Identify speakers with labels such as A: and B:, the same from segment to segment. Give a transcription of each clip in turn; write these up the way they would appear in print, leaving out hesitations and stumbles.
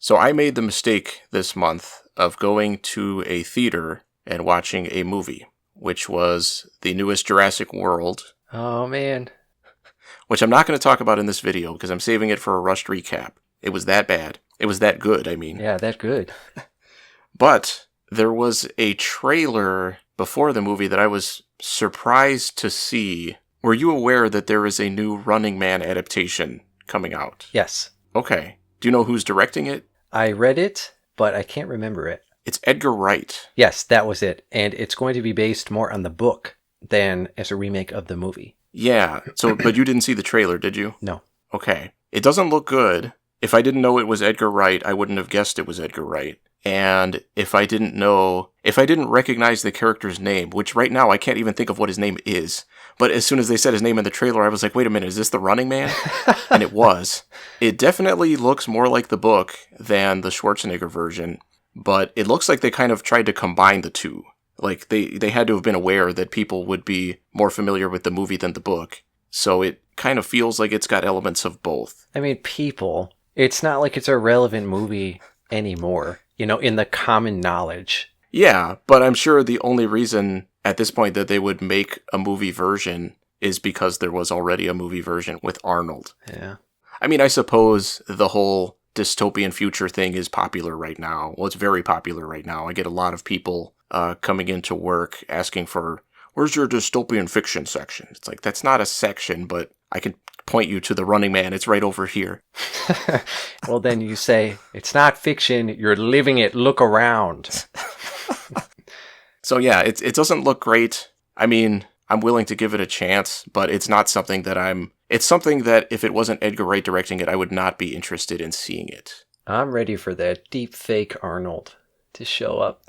A: So I made the mistake this month of going to a theater and watching a movie, which was the newest Jurassic World.
B: Oh, man.
A: Which I'm not going to talk about in this video because I'm saving it for a rushed recap. It was that bad. It was that good, I mean.
B: Yeah, that good.
A: But there was a trailer before the movie that I was surprised to see. Were you aware that there is a new Running Man adaptation coming out?
B: Yes.
A: Okay. Do you know who's directing it?
B: I read it, but I can't remember it.
A: It's Edgar Wright.
B: Yes, that was it. And it's going to be based more on the book than as a remake of the movie.
A: Yeah. So, but you didn't see the trailer, did you?
B: No.
A: Okay. It doesn't look good. If I didn't know it was Edgar Wright, I wouldn't have guessed it was Edgar Wright. And if I didn't recognize the character's name, which right now I can't even think of what his name is, but as soon as they said his name in the trailer, I was like, wait a minute, is this the Running Man? And it was. It definitely looks more like the book than the Schwarzenegger version, but it looks like they kind of tried to combine the two. Like, they had to have been aware that people would be more familiar with the movie than the book, so it kind of feels like it's got elements of both.
B: I mean, people, it's not like it's a relevant movie anymore, in the common knowledge.
A: Yeah, but I'm sure the only reason at this point that they would make a movie version is because there was already a movie version with Arnold.
B: Yeah.
A: I mean, I suppose the whole dystopian future thing is popular right now. Well, it's very popular right now. I get a lot of people coming into work asking for, where's your dystopian fiction section? It's like, that's not a section, but I can point you to the Running Man. It's right over here.
B: Well, then you say, it's not fiction, you're living it, look around.
A: So yeah, it doesn't look great. I mean, I'm willing to give it a chance, but it's not something that it's something that if it wasn't Edgar Wright directing it, I would not be interested in seeing it.
B: I'm ready for that deep fake Arnold to show up.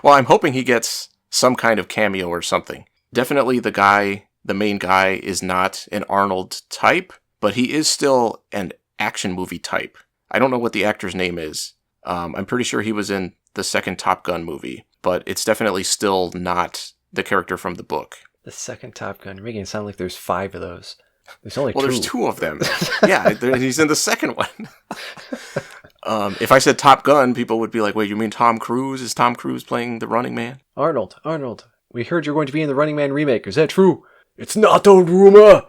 A: Well, I'm hoping he gets some kind of cameo or something. Definitely the main guy is not an Arnold type, but he is still an action movie type. I don't know what the actor's name is. I'm pretty sure he was in the second Top Gun movie, but it's definitely still not the character from the book.
B: The second Top Gun. You're making it sound like there's 5 of those. There's only 2.
A: Well, there's 2 of them. Yeah, he's in the second one. If I said Top Gun, people would be like, wait, you mean Tom Cruise? Is Tom Cruise playing the Running Man?
B: Arnold, we heard you're going to be in the Running Man remake. Is that true? It's not a rumor!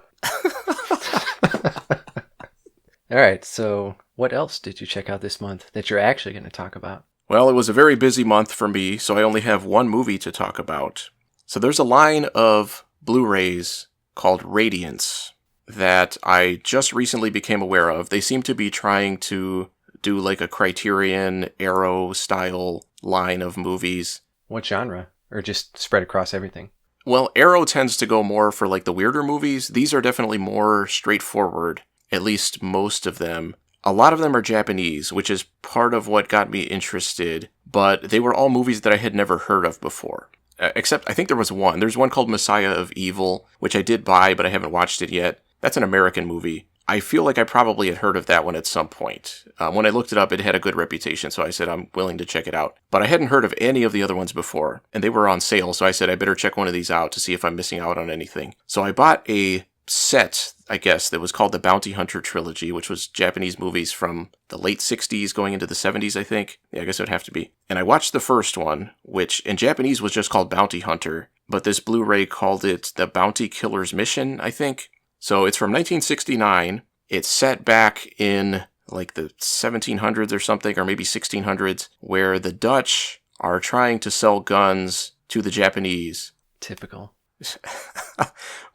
B: Alright, so what else did you check out this month that you're actually going to talk about?
A: Well, it was a very busy month for me, so I only have one movie to talk about. So there's a line of Blu-rays called Radiance that I just recently became aware of. They seem to be trying to do like a Criterion Arrow style line of movies.
B: What genre? Or just spread across everything?
A: Well, Arrow tends to go more for like the weirder movies. These are definitely more straightforward, at least most of them. A lot of them are Japanese, which is part of what got me interested, but they were all movies that I had never heard of before. Except, I think there was one. There's one called Messiah of Evil, which I did buy, but I haven't watched it yet. That's an American movie. I feel like I probably had heard of that one at some point. When I looked it up, it had a good reputation, so I said I'm willing to check it out. But I hadn't heard of any of the other ones before, and they were on sale, so I said I better check one of these out to see if I'm missing out on anything. So I bought a set, I guess, that was called the Bounty Hunter Trilogy, which was Japanese movies from the late 60s going into the 70s, I think. Yeah, I guess it would have to be. And I watched the first one, which in Japanese was just called Bounty Hunter, but this Blu-ray called it The Bounty Killer's Mission, I think. So it's from 1969. It's set back in like the 1700s or something, or maybe 1600s, where the Dutch are trying to sell guns to the Japanese.
B: Typical.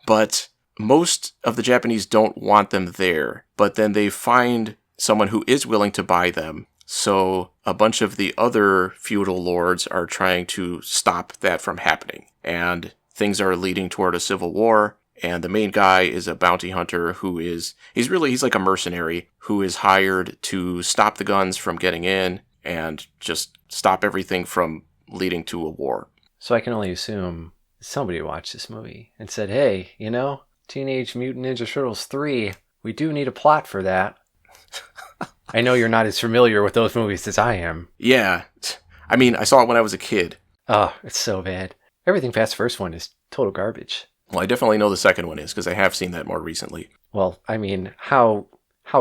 A: But most of the Japanese don't want them there, but then they find someone who is willing to buy them. So a bunch of the other feudal lords are trying to stop that from happening. And things are leading toward a civil war. And the main guy is a bounty hunter he's like a mercenary who is hired to stop the guns from getting in and just stop everything from leading to a war.
B: So I can only assume somebody watched this movie and said, hey, Teenage Mutant Ninja Turtles 3, we do need a plot for that. I know you're not as familiar with those movies as I am.
A: Yeah. I mean, I saw it when I was a kid.
B: Oh, it's so bad. Everything past the first one is total garbage.
A: Well, I definitely know the second one is, because I have seen that more recently.
B: Well, I mean, how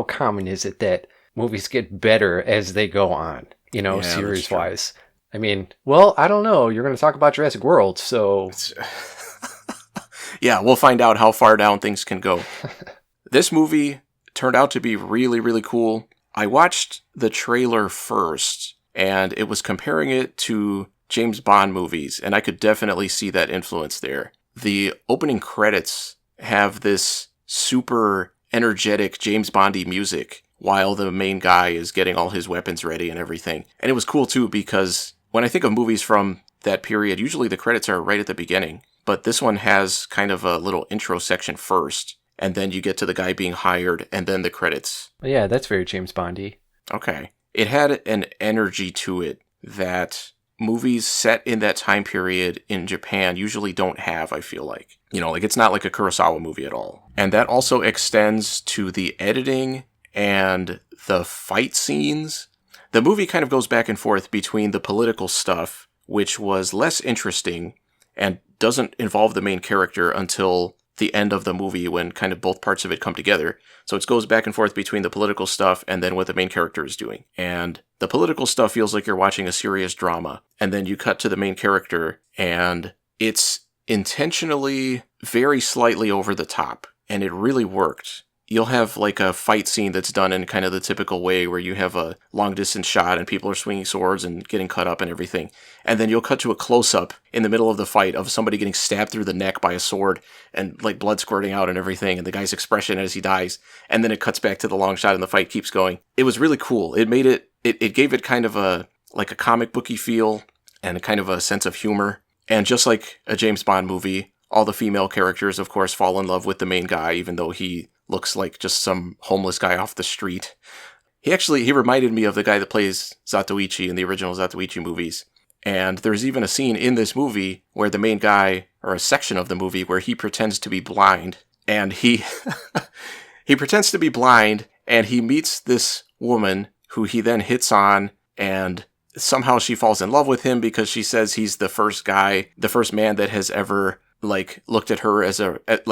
B: common is it that movies get better as they go on,
A: Yeah,
B: series-wise. I mean, well, I don't know. You're going to talk about Jurassic World, so...
A: Yeah, we'll find out how far down things can go. This movie turned out to be really, really cool. I watched the trailer first, and it was comparing it to James Bond movies, and I could definitely see that influence there. The opening credits have this super energetic James Bondy music while the main guy is getting all his weapons ready and everything. And it was cool too, because when I think of movies from that period, usually the credits are right at the beginning, but this one has kind of a little intro section first, and then you get to the guy being hired, and then the credits.
B: Yeah, that's very James Bondy.
A: Okay. It had an energy to it that movies set in that time period in Japan usually don't have, I feel like. It's not like a Kurosawa movie at all. And that also extends to the editing and the fight scenes. The movie kind of goes back and forth between the political stuff, which was less interesting and doesn't involve the main character until the end of the movie when kind of both parts of it come together. So it goes back and forth between the political stuff and then what the main character is doing. And the political stuff feels like you're watching a serious drama. And then you cut to the main character and it's intentionally very slightly over the top. And it really worked. You'll have like a fight scene that's done in kind of the typical way where you have a long distance shot and people are swinging swords and getting cut up and everything. And then you'll cut to a close up in the middle of the fight of somebody getting stabbed through the neck by a sword and like blood squirting out and everything and the guy's expression as he dies. And then it cuts back to the long shot and the fight keeps going. It was really cool. It made it gave it kind of a comic booky feel and a kind of a sense of humor. And just like a James Bond movie, all the female characters, of course, fall in love with the main guy, even though he looks like just some homeless guy off the street. He reminded me of the guy that plays Zatoichi in the original Zatoichi movies. And there's even a scene in this movie where the main guy, or a section of the movie, where he pretends to be blind. And he pretends to be blind, and he meets this woman who he then hits on, and somehow she falls in love with him because she says he's the first man that has ever looked at her as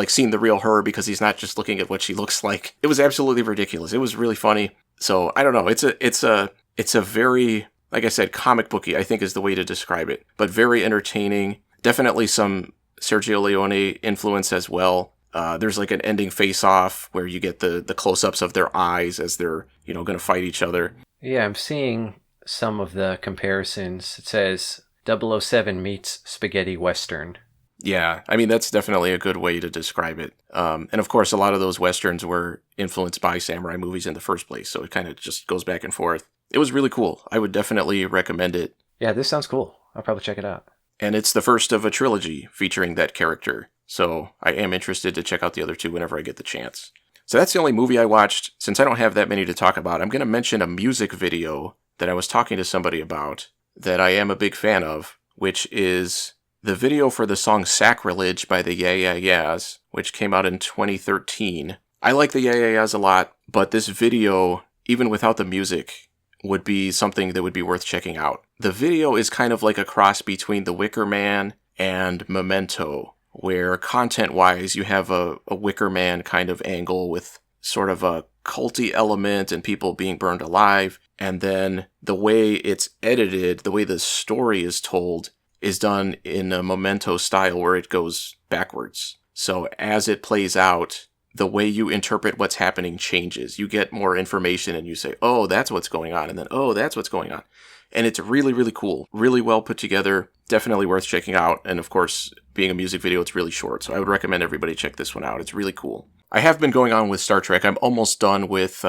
A: seen the real her, because he's not just looking at what she looks like. It was absolutely ridiculous. It was really funny. So I don't know. It's a very, like I said, comic booky, I think is the way to describe it, but very entertaining. Definitely some Sergio Leone influence as well. There's like an ending face-off where you get the close-ups of their eyes as they're, going to fight each other.
B: Yeah, I'm seeing some of the comparisons. It says 007 meets spaghetti western.
A: Yeah, I mean, that's definitely a good way to describe it. And of course, a lot of those westerns were influenced by samurai movies in the first place, so it kind of just goes back and forth. It was really cool. I would definitely recommend it.
B: Yeah, this sounds cool. I'll probably check it out.
A: And it's the first of a trilogy featuring that character, so I am interested to check out the other two whenever I get the chance. So that's the only movie I watched. Since I don't have that many to talk about, I'm going to mention a music video that I was talking to somebody about that I am a big fan of, which is the video for the song Sacrilege by the Yeah Yeah Yeahs, which came out in 2013. I like the Yeah Yeah Yeahs a lot, but this video, even without the music, would be something that would be worth checking out. The video is kind of like a cross between The Wicker Man and Memento, where content-wise you have a Wicker Man kind of angle with sort of a culty element and people being burned alive, and then the way it's edited, the way the story is told, is done in a Memento style where it goes backwards. So as it plays out, the way you interpret what's happening changes. You get more information and you say, oh, that's what's going on, and then, oh, that's what's going on. And it's really, really cool. Really well put together. Definitely worth checking out. And of course, being a music video, it's really short. So I would recommend everybody check this one out. It's really cool. I have been going on with Star Trek. I'm almost done with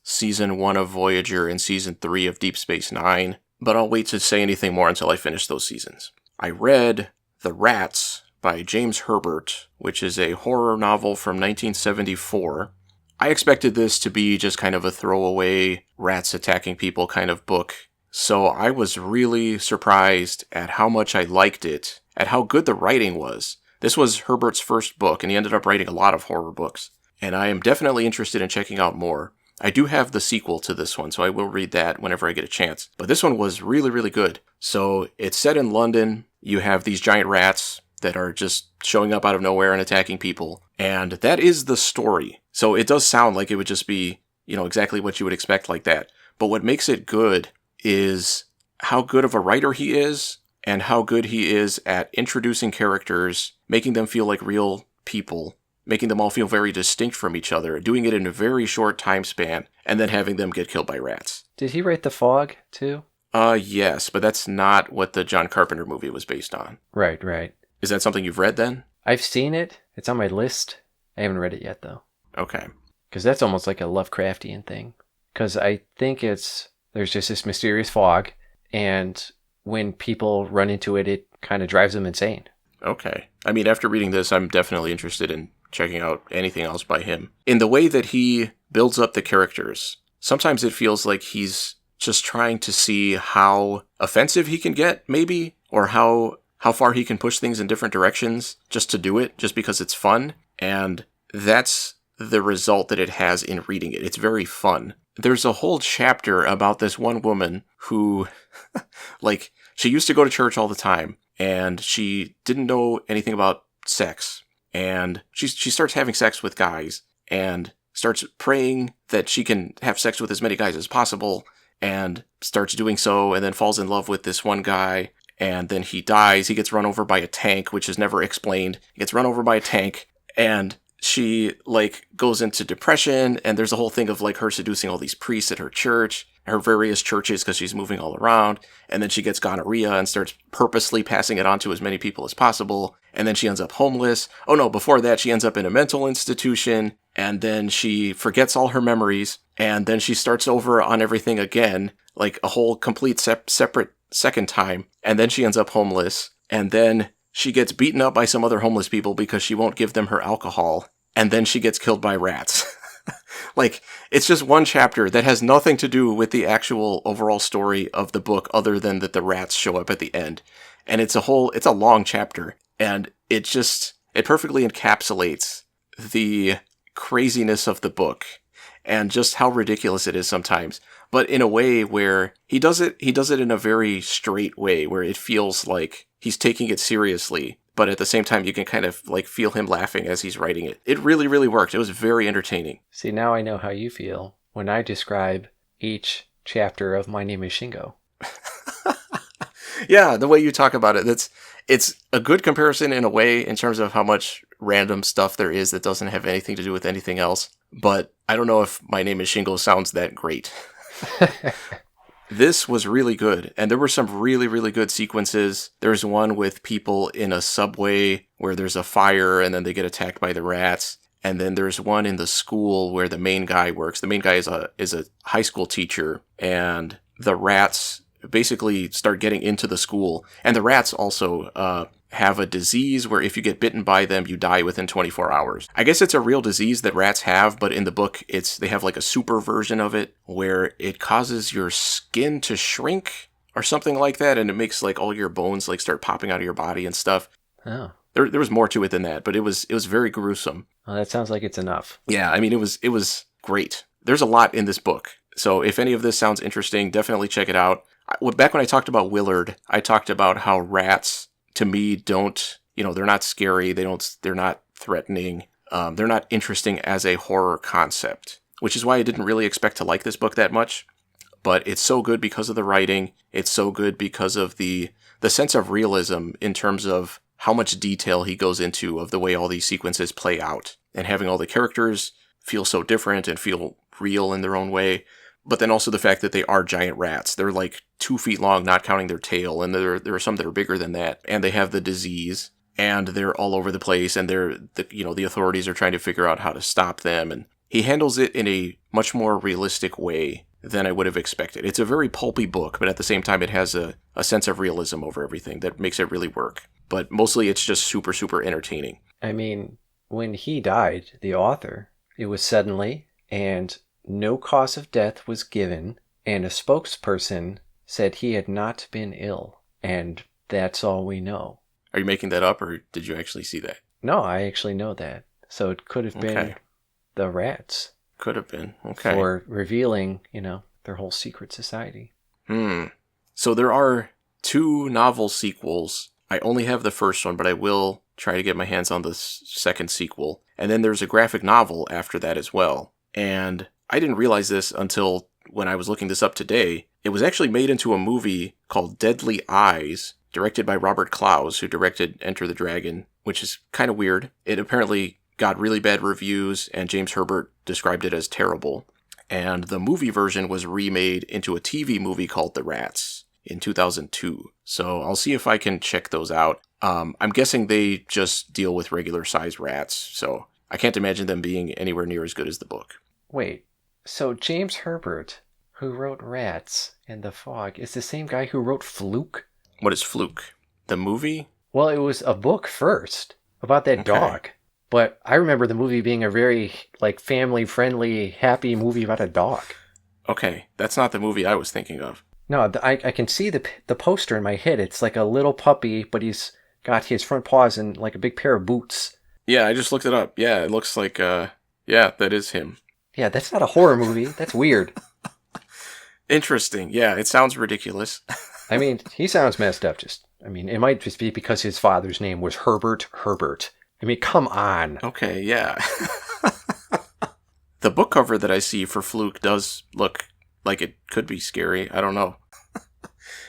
A: Season 1 of Voyager and Season 3 of Deep Space Nine. But I'll wait to say anything more until I finish those seasons. I read The Rats by James Herbert, which is a horror novel from 1974. I expected this to be just kind of a throwaway rats attacking people kind of book. So I was really surprised at how much I liked it, at how good the writing was. This was Herbert's first book, and he ended up writing a lot of horror books. And I am definitely interested in checking out more. I do have the sequel to this one, so I will read that whenever I get a chance. But this one was really, really good. So it's set in London. You have these giant rats that are just showing up out of nowhere and attacking people. And that is the story. So it does sound like it would just be, exactly what you would expect like that. But what makes it good is how good of a writer he is and how good he is at introducing characters, making them feel like real people, making them all feel very distinct from each other, doing it in a very short time span, and then having them get killed by rats.
B: Did he write The Fog, too?
A: Yes, but that's not what the John Carpenter movie was based on.
B: Right.
A: Is that something you've read then?
B: I've seen it. It's on my list. I haven't read it yet, though.
A: Okay.
B: Because that's almost like a Lovecraftian thing. Because I think there's just this mysterious fog, and when people run into it, it kind of drives them insane.
A: Okay. I mean, after reading this, I'm definitely interested in checking out anything else by him. In the way that he builds up the characters, sometimes it feels like he's just trying to see how offensive he can get, maybe, or how far he can push things in different directions just to do it, just because it's fun. And that's the result that it has in reading it. It's very fun. There's a whole chapter about this one woman who, she used to go to church all the time, and she didn't know anything about sex. And she starts having sex with guys, and starts praying that she can have sex with as many guys as possible, and starts doing so, and then falls in love with this one guy, and then he dies. He gets run over by a tank, which is never explained. He gets run over by a tank, and she, goes into depression, and there's a whole thing of, her seducing all these priests at her church, her various churches, because she's moving all around, and then she gets gonorrhea and starts purposely passing it on to as many people as possible, and then she ends up homeless. Oh no, before that, she ends up in a mental institution, and then she forgets all her memories, and then she starts over on everything again, a whole complete separate second time, and then she ends up homeless, and then she gets beaten up by some other homeless people because she won't give them her alcohol, and then she gets killed by rats. It's just one chapter that has nothing to do with the actual overall story of the book other than that the rats show up at the end. And it's a long chapter, and it perfectly encapsulates the craziness of the book and just how ridiculous it is sometimes, but in a way where he does it in a very straight way where it feels like he's taking it seriously, but at the same time you can kind of feel him laughing as he's writing it. It really, really worked. It was very entertaining.
B: See, now I know how you feel when I describe each chapter of My Name is Shingo.
A: Yeah, the way you talk about it, it's a good comparison in a way in terms of how much random stuff there is that doesn't have anything to do with anything else. But I don't know if My Name is Shingo sounds that great. This was really good, and there were some really, really good sequences. There's one with people in a subway where there's a fire and then they get attacked by the rats. And then there's one in the school where the main guy works. The main guy is a high school teacher, and the rats basically start getting into the school. And the rats also have a disease where if you get bitten by them, you die within 24 hours. I guess it's a real disease that rats have, but in the book, they have a super version of it where it causes your skin to shrink or something like that, and it makes all your bones start popping out of your body and stuff.
B: Oh.
A: There was more to it than that, but it was very gruesome.
B: Well, that sounds like it's enough.
A: Yeah, I mean, it was great. There's a lot in this book. So if any of this sounds interesting, definitely check it out. Back when I talked about Willard, I talked about how rats, to me, don't, they're not scary. They're not threatening. They're not interesting as a horror concept, which is why I didn't really expect to like this book that much. But it's so good because of the writing. It's so good because of the sense of realism in terms of how much detail he goes into of the way all these sequences play out, and having all the characters feel so different and feel real in their own way. But then also the fact that they are giant rats. They're 2 feet long, not counting their tail, and there are some that are bigger than that. And they have the disease, and they're all over the place, and the authorities are trying to figure out how to stop them. And he handles it in a much more realistic way than I would have expected. It's a very pulpy book, but at the same time it has a sense of realism over everything that makes it really work. But mostly it's just super, super entertaining.
B: I mean, when he died, the author, it was suddenly, and no cause of death was given, and a spokesperson said he had not been ill, and that's all we know.
A: Are you making that up, or did you actually see that?
B: No, I actually know that. So it could have been the rats.
A: Could have been. Okay.
B: For revealing, their whole secret society.
A: So there are 2 novel sequels. I only have the first one, but I will try to get my hands on the second sequel. And then there's a graphic novel after that as well. And I didn't realize this until when I was looking this up today. It was actually made into a movie called Deadly Eyes, directed by Robert Clouse, who directed Enter the Dragon, which is kind of weird. It apparently got really bad reviews, and James Herbert described it as terrible. And the movie version was remade into a TV movie called The Rats in 2002. So I'll see if I can check those out. I'm guessing they just deal with regular size rats, so I can't imagine them being anywhere near as good as the book.
B: Wait, so James Herbert, who wrote Rats and The Fog, is the same guy who wrote Fluke?
A: What is Fluke? The movie?
B: Well, it was a book first about that dog. But I remember the movie being a very, family-friendly, happy movie about a dog.
A: Okay, that's not the movie I was thinking of.
B: No, I can see the poster in my head. It's like a little puppy, but he's got his front paws in like a big pair of boots.
A: Yeah, I just looked it up. Yeah, it looks like, yeah, that is him.
B: Yeah, that's not a horror movie. That's weird.
A: Interesting. Yeah, it sounds ridiculous.
B: I mean, he sounds messed up. It might just be because his father's name was Herbert. I mean, come on.
A: Okay, yeah. The book cover that I see for Fluke does look like it could be scary. I don't know.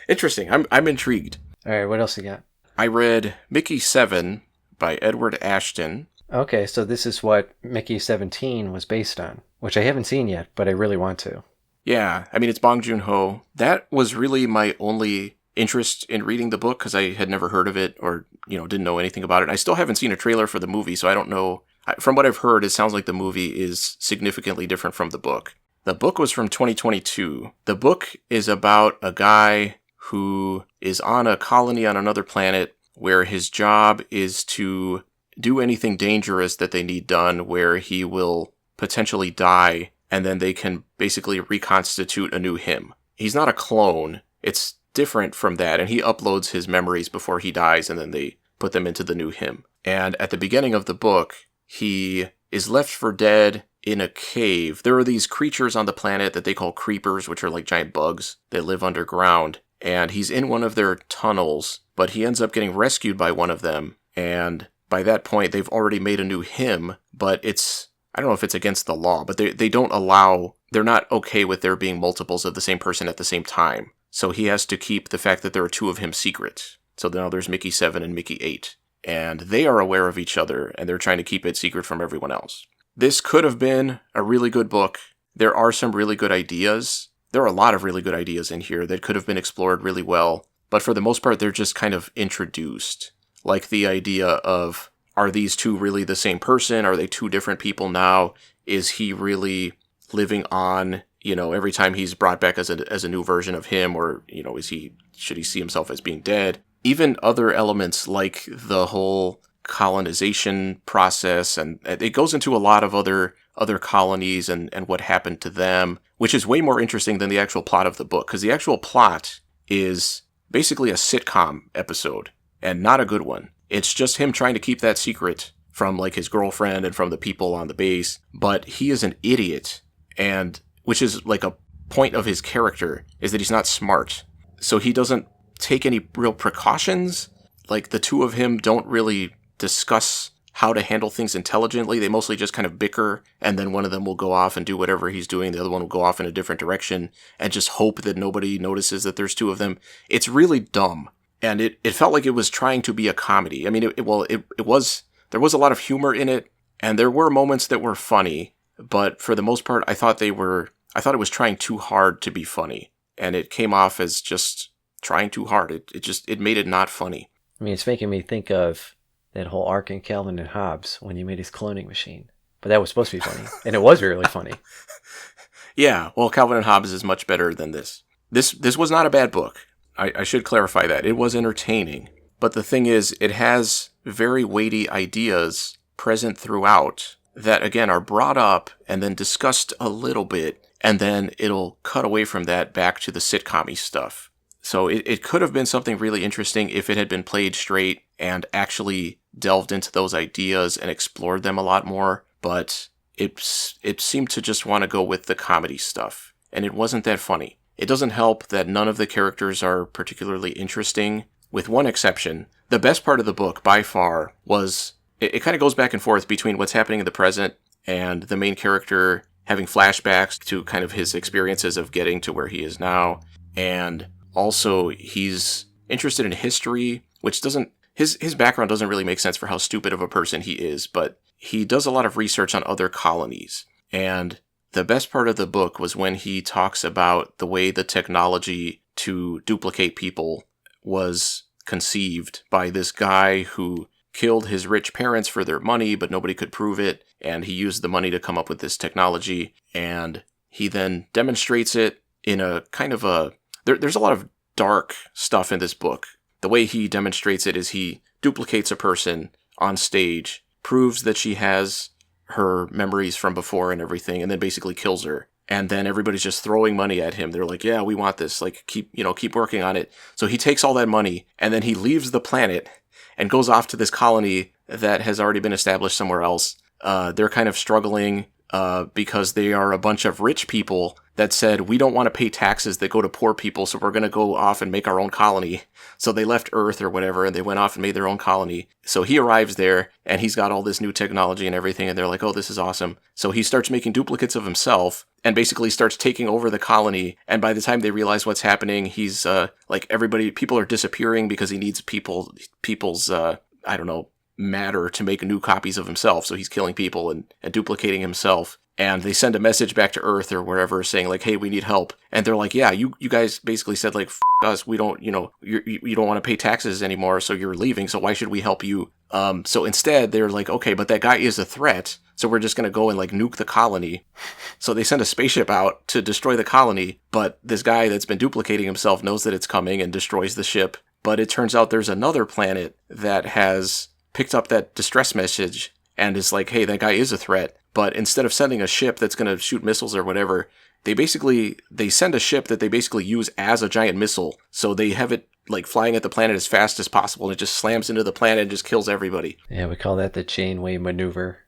A: Interesting. I'm intrigued.
B: All right, what else you got?
A: I read Mickey 7 by Edward Ashton.
B: Okay, so this is what Mickey 17 was based on, which I haven't seen yet, but I really want to.
A: Yeah, I mean, it's Bong Joon-ho. That was really my only interest in reading the book because I had never heard of it or, didn't know anything about it. I still haven't seen a trailer for the movie, so I don't know. From what I've heard, it sounds like the movie is significantly different from the book. The book was from 2022. The book is about a guy who is on a colony on another planet where his job is to do anything dangerous that they need done, where he will potentially die, and then they can basically reconstitute a new him. He's not a clone. It's different from that, and he uploads his memories before he dies, and then they put them into the new him. And at the beginning of the book, he is left for dead in a cave. There are these creatures on the planet that they call creepers, which are like giant bugs that live underground, and he's in one of their tunnels, but he ends up getting rescued by one of them, and by that point, they've already made a new him, but I don't know if it's against the law, but they don't allow, they're not okay with there being multiples of the same person at the same time. So he has to keep the fact that there are two of him secret. So now there's Mickey 7 and Mickey 8. And they are aware of each other, and they're trying to keep it secret from everyone else. This could have been a really good book. There are some really good ideas. There are a lot of really good ideas in here that could have been explored really well. But for the most part, they're just kind of introduced. Like the idea of, are these two really the same person? Are they two different people now? Is he really living on, every time he's brought back as a new version of him? Or, should he see himself as being dead? Even other elements like the whole colonization process, and it goes into a lot of other colonies and what happened to them, which is way more interesting than the actual plot of the book, because the actual plot is basically a sitcom episode, and not a good one. It's just him trying to keep that secret from his girlfriend and from the people on the base, but he is an idiot, and which is a point of his character, is that he's not smart. So he doesn't take any real precautions. The two of him don't really discuss how to handle things intelligently. They mostly just kind of bicker, and then one of them will go off and do whatever he's doing. The other one will go off in a different direction and just hope that nobody notices that there's two of them. It's really dumb. And it felt like it was trying to be a comedy. I mean, it was, there was a lot of humor in it, and there were moments that were funny, but for the most part, I thought it was trying too hard to be funny, and it came off as just trying too hard. It made it not funny.
B: I mean, it's making me think of that whole arc in Calvin and Hobbes when he made his cloning machine. But that was supposed to be funny, and it was really funny.
A: Yeah, well, Calvin and Hobbes is much better than this. This was not a bad book. I should clarify that. It was entertaining. But the thing is, it has very weighty ideas present throughout that, again, are brought up and then discussed a little bit, and then it'll cut away from that back to the sitcom-y stuff. So it could have been something really interesting if it had been played straight and actually delved into those ideas and explored them a lot more, but it seemed to just want to go with the comedy stuff, and it wasn't that funny. It doesn't help that none of the characters are particularly interesting, with one exception. The best part of the book, by far, was it kind of goes back and forth between what's happening in the present and the main character having flashbacks to kind of his experiences of getting to where he is now. And also, he's interested in history, which doesn't... His background doesn't really make sense for how stupid of a person he is, but he does a lot of research on other colonies. And the best part of the book was when he talks about the way the technology to duplicate people was conceived by this guy who killed his rich parents for their money, but nobody could prove it, and he used the money to come up with this technology, and he then demonstrates it in a kind of a... There's a lot of dark stuff in this book. The way he demonstrates it is he duplicates a person on stage, proves that she has her memories from before and everything, and then basically kills her. And then everybody's just throwing money at him. They're like, yeah, we want this. Like, keep working on it. So he takes all that money, and then he leaves the planet and goes off to this colony that has already been established somewhere else. They're kind of struggling because they are a bunch of rich people that said, we don't want to pay taxes that go to poor people, so we're going to go off and make our own colony. So they left Earth or whatever, and they went off and made their own colony. So he arrives there, and he's got all this new technology and everything, and they're like, oh, this is awesome. So he starts making duplicates of himself, and basically starts taking over the colony, and by the time they realize what's happening, he's, people are disappearing because he needs people's matter to make new copies of himself, so he's killing people and duplicating himself. And they send a message back to Earth or wherever saying like, hey, we need help. And they're like, yeah, you guys basically said like, F us, we don't, you don't want to pay taxes anymore, so you're leaving, so why should we help you? So instead, they're like, okay, but that guy is a threat, so we're just going to go and like nuke the colony. So they send a spaceship out to destroy the colony, but this guy that's been duplicating himself knows that it's coming and destroys the ship. But it turns out there's another planet that has picked up that distress message and is like, hey, that guy is a threat. But instead of sending a ship that's going to shoot missiles or whatever, they send a ship that they basically use as a giant missile. So they have it like flying at the planet as fast as possible, and it just slams into the planet and just kills everybody.
B: Yeah, we call that the chainway maneuver.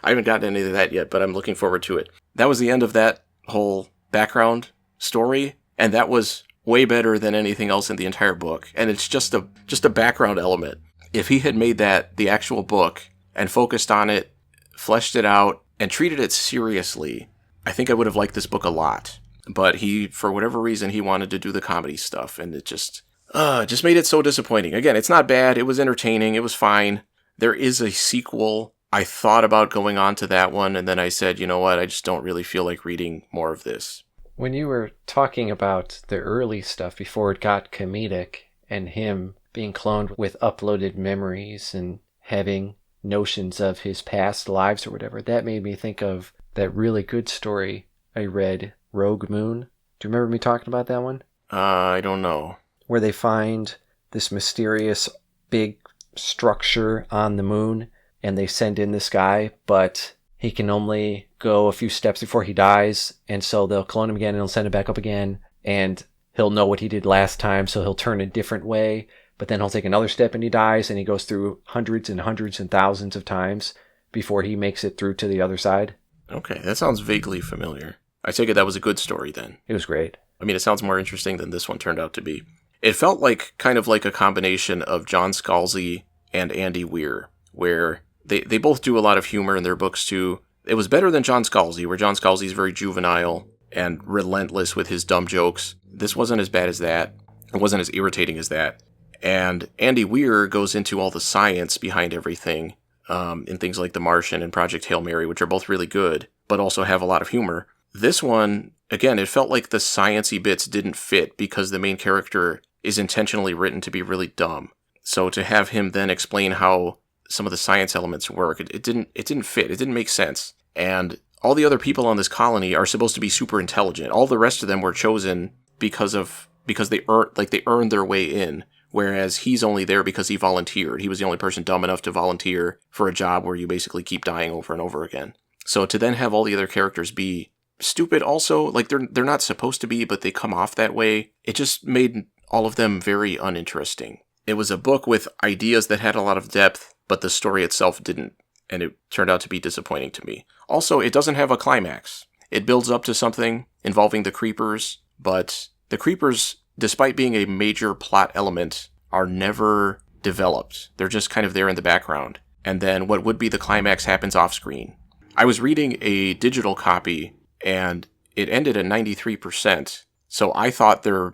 A: I haven't gotten any of that yet, but I'm looking forward to it. That was the end of that whole background story, and that was way better than anything else in the entire book. And it's just a background element. If he had made that the actual book and focused on it, fleshed it out, and treated it seriously, I think I would have liked this book a lot. But he, for whatever reason, he wanted to do the comedy stuff, and it just made it so disappointing. Again, it's not bad. It was entertaining. It was fine. There is a sequel. I thought about going on to that one, and then I said, you know what, I just don't really feel like reading more of this.
B: When you were talking about the early stuff before it got comedic, and him being cloned with uploaded memories and having notions of his past lives or whatever, that made me think of that really good story I read, Rogue Moon. Do you remember me talking about that one?
A: I don't know.
B: Where they find this mysterious big structure on the moon, and they send in this guy, but he can only go a few steps before he dies, and so they'll clone him again and they'll send him back up again, and he'll know what he did last time, so he'll turn a different way. But then he'll take another step and he dies, and he goes through hundreds and hundreds and thousands of times before he makes it through to the other side.
A: Okay, that sounds vaguely familiar. I take it that was a good story then.
B: It was great.
A: I mean, it sounds more interesting than this one turned out to be. It felt like kind of like a combination of John Scalzi and Andy Weir, where they both do a lot of humor in their books too. It was better than John Scalzi, where John Scalzi is very juvenile and relentless with his dumb jokes. This wasn't as bad as that. It wasn't as irritating as that. And Andy Weir goes into all the science behind everything, in things like The Martian and Project Hail Mary, which are both really good, but also have a lot of humor. This one, again, it felt like the science-y bits didn't fit because the main character is intentionally written to be really dumb. So to have him then explain how some of the science elements work, it didn't fit. It didn't make sense. And all the other people on this colony are supposed to be super intelligent. All the rest of them were chosen because they earned their way in. Whereas he's only there because he volunteered. He was the only person dumb enough to volunteer for a job where you basically keep dying over and over again. So to then have all the other characters be stupid also, like they're not supposed to be, but they come off that way, it just made all of them very uninteresting. It was a book with ideas that had a lot of depth, but the story itself didn't, and it turned out to be disappointing to me. Also, it doesn't have a climax. It builds up to something involving the creepers, but the creepers, despite being a major plot element, are never developed. They're just kind of there in the background. And then what would be the climax happens off screen. I was reading a digital copy, and it ended at 93%. So I thought the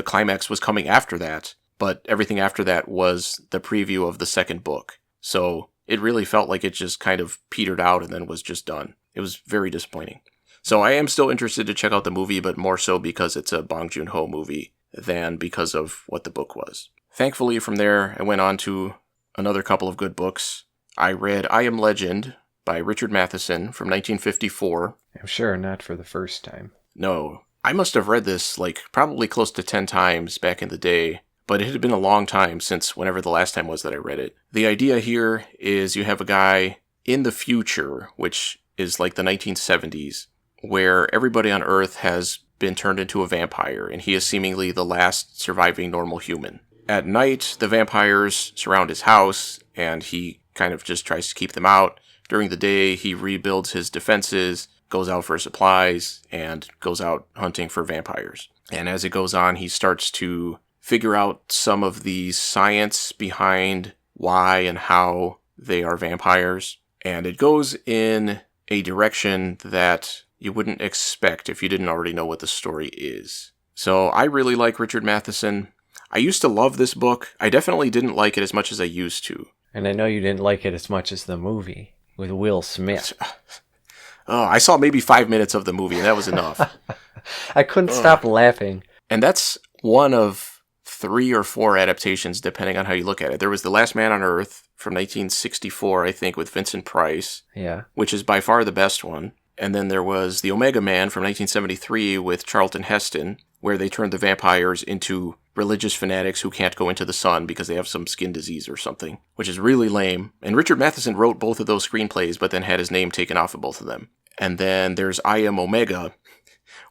A: climax was coming after that, but everything after that was the preview of the second book. So it really felt like it just kind of petered out and then was just done. It was very disappointing. So I am still interested to check out the movie, but more so because it's a Bong Joon-ho movie than because of what the book was. Thankfully, from there, I went on to another couple of good books. I read I Am Legend by Richard Matheson from 1954.
B: I'm sure not for the first time.
A: No, I must have read this probably close to 10 times back in the day, but it had been a long time since whenever the last time was that I read it. The idea here is you have a guy in the future, which is like the 1970s, where everybody on Earth has been turned into a vampire, and he is seemingly the last surviving normal human. At night, the vampires surround his house, and he kind of just tries to keep them out. During the day, he rebuilds his defenses, goes out for supplies, and goes out hunting for vampires. And as it goes on, he starts to figure out some of the science behind why and how they are vampires. And it goes in a direction that you wouldn't expect if you didn't already know what the story is. So I really like Richard Matheson. I used to love this book. I definitely didn't like it as much as I used to.
B: And I know you didn't like it as much as the movie with Will Smith.
A: Oh, I saw maybe 5 minutes of the movie, and that was enough.
B: I couldn't stop laughing.
A: And that's one of 3 or 4 adaptations, depending on how you look at it. There was The Last Man on Earth from 1964, I think, with Vincent Price.
B: Yeah.
A: Which is by far the best one. And then there was The Omega Man from 1973 with Charlton Heston, where they turned the vampires into religious fanatics who can't go into the sun because they have some skin disease or something, which is really lame. And Richard Matheson wrote both of those screenplays, but then had his name taken off of both of them. And then there's I Am Omega,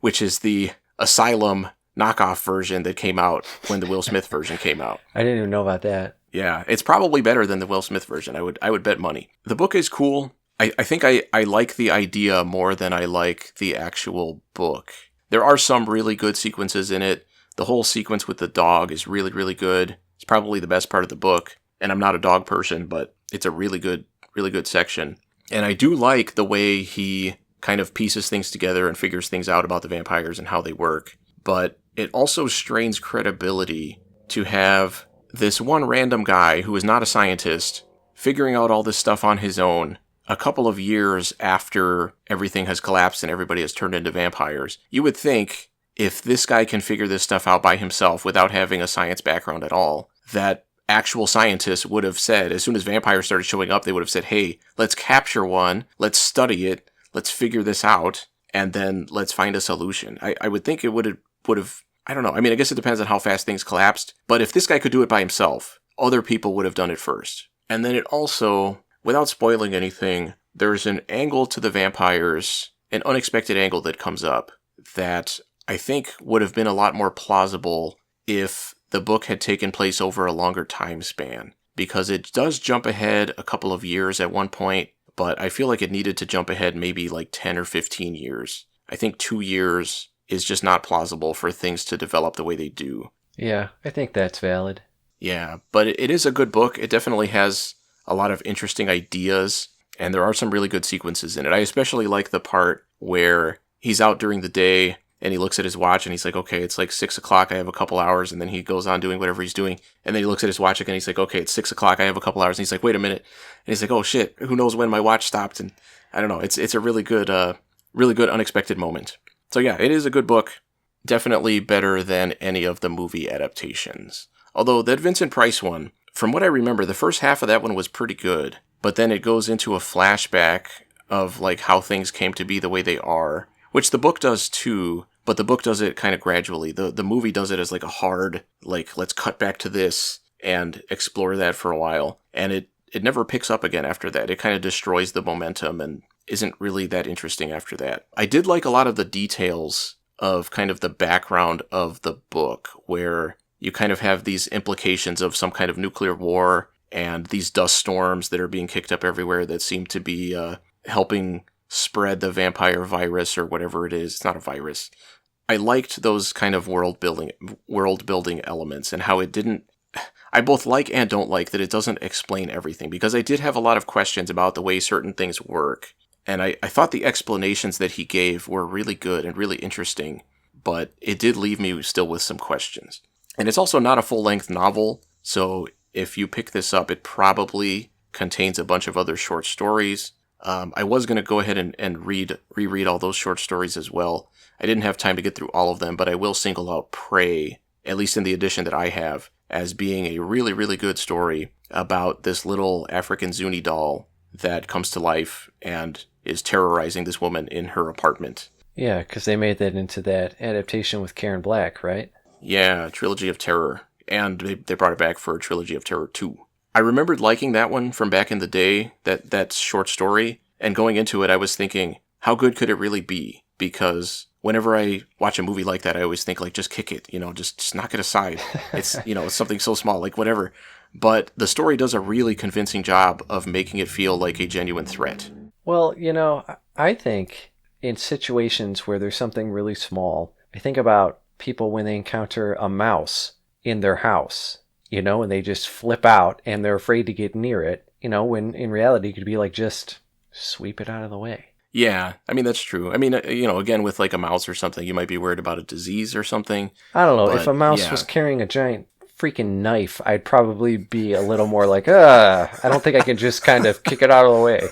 A: which is the Asylum knockoff version that came out when the Will Smith version came out.
B: I didn't even know about that.
A: Yeah, it's probably better than the Will Smith version. I would bet money. The book is cool. I think I like the idea more than I like the actual book. There are some really good sequences in it. The whole sequence with the dog is really, really good. It's probably the best part of the book. And I'm not a dog person, but it's a really good section. And I do like the way he kind of pieces things together and figures things out about the vampires and how they work. But it also strains credibility to have this one random guy who is not a scientist figuring out all this stuff on his own a couple of years after everything has collapsed and everybody has turned into vampires. You would think if this guy can figure this stuff out by himself without having a science background at all, that actual scientists would have said, as soon as vampires started showing up, they would have said, hey, let's capture one, let's study it, let's figure this out, and then let's find a solution. I would think it would have, I don't know. I mean, I guess it depends on how fast things collapsed, but if this guy could do it by himself, other people would have done it first. And then it also, without spoiling anything, there's an angle to the vampires, an unexpected angle that comes up that I think would have been a lot more plausible if the book had taken place over a longer time span, because it does jump ahead a couple of years at one point, but I feel like it needed to jump ahead maybe like 10 or 15 years. I think 2 years is just not plausible for things to develop the way they do.
B: Yeah, I think that's valid.
A: Yeah, but it is a good book. It definitely has a lot of interesting ideas, and there are some really good sequences in it. I especially like the part where he's out during the day and he looks at his watch and he's like, okay, it's like 6 o'clock, I have a couple hours, and then he goes on doing whatever he's doing, and then he looks at his watch again, he's like, okay, it's 6 o'clock, I have a couple hours, and he's like, wait a minute, and he's like, oh shit, who knows when my watch stopped, and I don't know, it's a really good unexpected moment. So yeah, it is a good book, definitely better than any of the movie adaptations. Although that Vincent Price one, from what I remember, the first half of that one was pretty good, but then it goes into a flashback of like how things came to be the way they are, which the book does too, but the book does it kind of gradually. The movie does it as like a hard, like, let's cut back to this and explore that for a while. And it never picks up again after that. It kind of destroys the momentum and isn't really that interesting after that. I did like a lot of the details of kind of the background of the book, where you kind of have these implications of some kind of nuclear war and these dust storms that are being kicked up everywhere that seem to be helping spread the vampire virus or whatever it is. It's not a virus. I liked those kind of world building elements and how it didn't. I both like and don't like that it doesn't explain everything, because I did have a lot of questions about the way certain things work. And I thought the explanations that he gave were really good and really interesting, but it did leave me still with some questions. And it's also not a full-length novel, so if you pick this up, it probably contains a bunch of other short stories. I was going to go ahead and reread all those short stories as well. I didn't have time to get through all of them, but I will single out Prey, at least in the edition that I have, as being a really, really good story about this little African Zuni doll that comes to life and is terrorizing this woman in her apartment.
B: Yeah, because they made that into that adaptation with Karen Black, right?
A: Yeah, Trilogy of Terror. And they brought it back for Trilogy of Terror 2. I remembered liking that one from back in the day, that short story, and going into it I was thinking, how good could it really be? Because whenever I watch a movie like that, I always think, like, just kick it, just knock it aside. It's, it's something so small, like, whatever. But the story does a really convincing job of making it feel like a genuine threat.
B: Well, I think in situations where there's something really small, I think about people when they encounter a mouse in their house, and they just flip out and they're afraid to get near it, when in reality it could be like, just sweep it out of the way.
A: Yeah, I mean, that's true. I mean, again, with like a mouse or something, you might be worried about a disease or something.
B: I don't know. If a mouse was carrying a giant freaking knife, I'd probably be a little more like, I don't think I can just kind of kick it out of the way.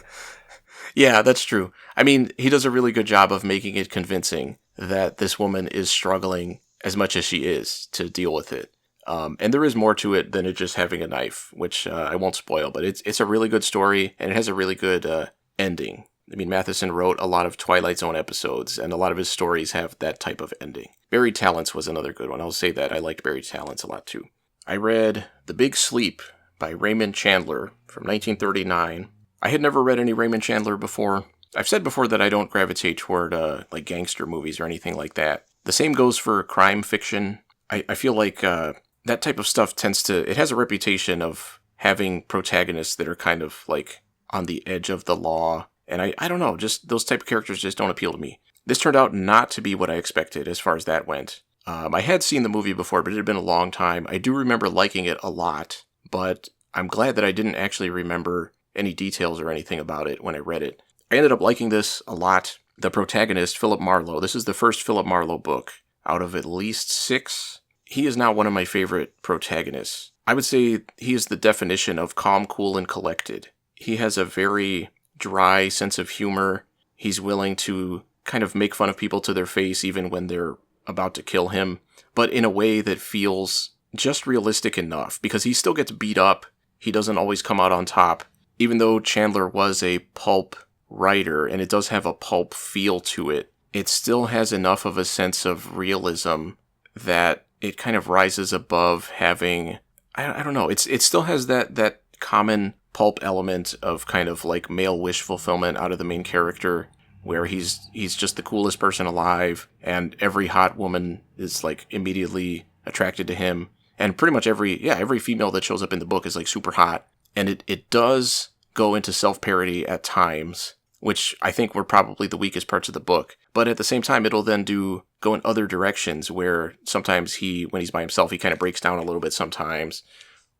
A: Yeah, that's true. I mean, he does a really good job of making it convincing that this woman is struggling as much as she is to deal with it. And there is more to it than it just having a knife, which I won't spoil, but it's a really good story, and it has a really good ending. I mean, Matheson wrote a lot of Twilight Zone episodes, and a lot of his stories have that type of ending. Buried Talents was another good one. I'll say that. I liked Buried Talents a lot, too. I read The Big Sleep by Raymond Chandler from 1939. I had never read any Raymond Chandler before. I've said before that I don't gravitate toward like gangster movies or anything like that. The same goes for crime fiction. I feel like that type of stuff it has a reputation of having protagonists that are kind of like on the edge of the law. And I don't know, just those type of characters just don't appeal to me. This turned out not to be what I expected as far as that went. I had seen the movie before, but it had been a long time. I do remember liking it a lot, but I'm glad that I didn't actually remember any details or anything about it when I read it. I ended up liking this a lot. The protagonist, Philip Marlowe, this is the first Philip Marlowe book out of at least 6. He is now one of my favorite protagonists. I would say he is the definition of calm, cool, and collected. He has a very dry sense of humor. He's willing to kind of make fun of people to their face even when they're about to kill him, but in a way that feels just realistic enough, because he still gets beat up. He doesn't always come out on top. Even though Chandler was a pulp writer, and it does have a pulp feel to it, it still has enough of a sense of realism that it kind of rises above having, I don't know, it still has that common pulp element of kind of like male wish fulfillment out of the main character, where he's just the coolest person alive, and every hot woman is like immediately attracted to him, and pretty much every female that shows up in the book is like super hot. And it does go into self-parody at times, which I think were probably the weakest parts of the book. But at the same time, it'll then go in other directions, where sometimes when he's by himself, he kind of breaks down a little bit sometimes,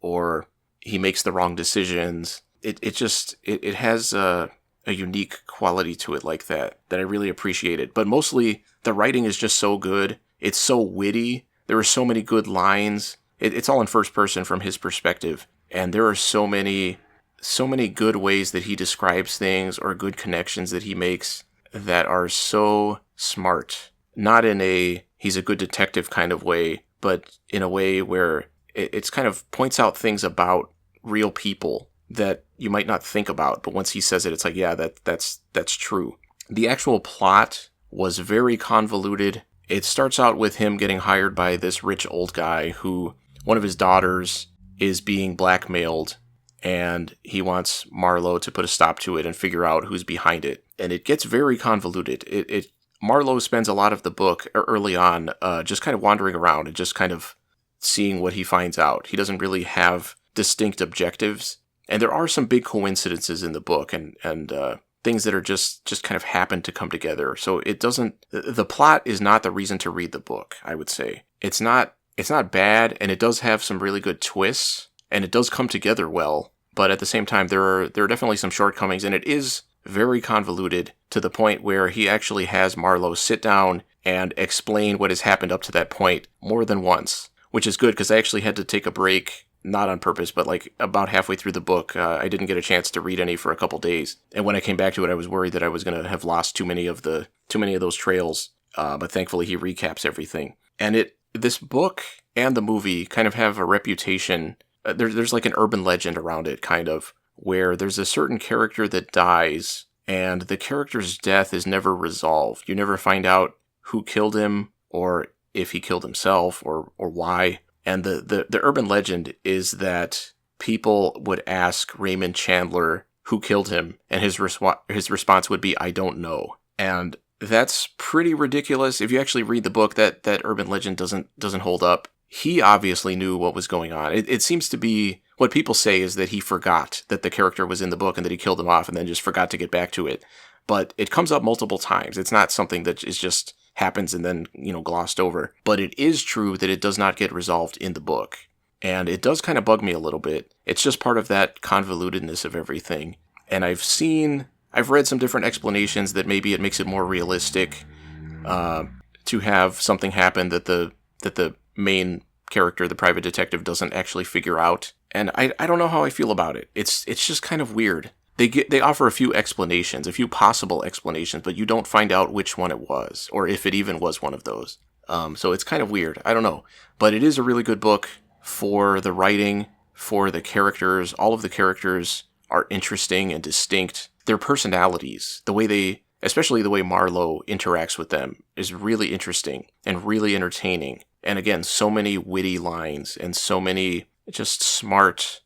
A: or he makes the wrong decisions. It has a unique quality to it like that I really appreciated. But mostly, the writing is just so good. It's so witty. There are so many good lines. It's all in first person from his perspective. And there are so many good ways that he describes things, or good connections that he makes, that are so smart. Not in he's a good detective kind of way, but in a way where it's kind of points out things about real people that you might not think about. But once he says it, it's like, yeah, that's true. The actual plot was very convoluted. It starts out with him getting hired by this rich old guy who, one of his daughters is being blackmailed, and he wants Marlowe to put a stop to it and figure out who's behind it. And it gets very convoluted. Marlowe spends a lot of the book early on just kind of wandering around and just kind of seeing what he finds out. He doesn't really have distinct objectives. And there are some big coincidences in the book and things that are just kind of happen to come together. So the plot is not the reason to read the book, I would say. It's not bad, and it does have some really good twists, and it does come together well. But at the same time, there are definitely some shortcomings, and it is very convoluted to the point where he actually has Marlowe sit down and explain what has happened up to that point more than once, which is good because I actually had to take a break, not on purpose, but like about halfway through the book. I didn't get a chance to read any for a couple days. And when I came back to it, I was worried that I was going to have lost too many of those trails. But thankfully he recaps everything. And this book and the movie kind of have a reputation. There's like an urban legend around it, kind of, where there's a certain character that dies, and the character's death is never resolved. You never find out who killed him, or if he killed himself, or why. And the urban legend is that people would ask Raymond Chandler who killed him, and his response would be, "I don't know." And that's pretty ridiculous. If you actually read the book, that urban legend doesn't hold up. He obviously knew what was going on. It seems to be, what people say is that he forgot that the character was in the book and that he killed him off and then just forgot to get back to it. But it comes up multiple times. It's not something that is just happens and then, glossed over. But it is true that it does not get resolved in the book. And it does kind of bug me a little bit. It's just part of that convolutedness of everything. And I've read some different explanations that maybe it makes it more realistic to have something happen that the main character, the private detective, doesn't actually figure out. And I don't know how I feel about it. It's just kind of weird. They offer a few explanations, a few possible explanations, but you don't find out which one it was, or if it even was one of those. So it's kind of weird. I don't know. But it is a really good book for the writing, for the characters. All of the characters are interesting and distinct. Their personalities, especially the way Marlowe interacts with them, is really interesting and really entertaining. And again, so many witty lines and so many just smart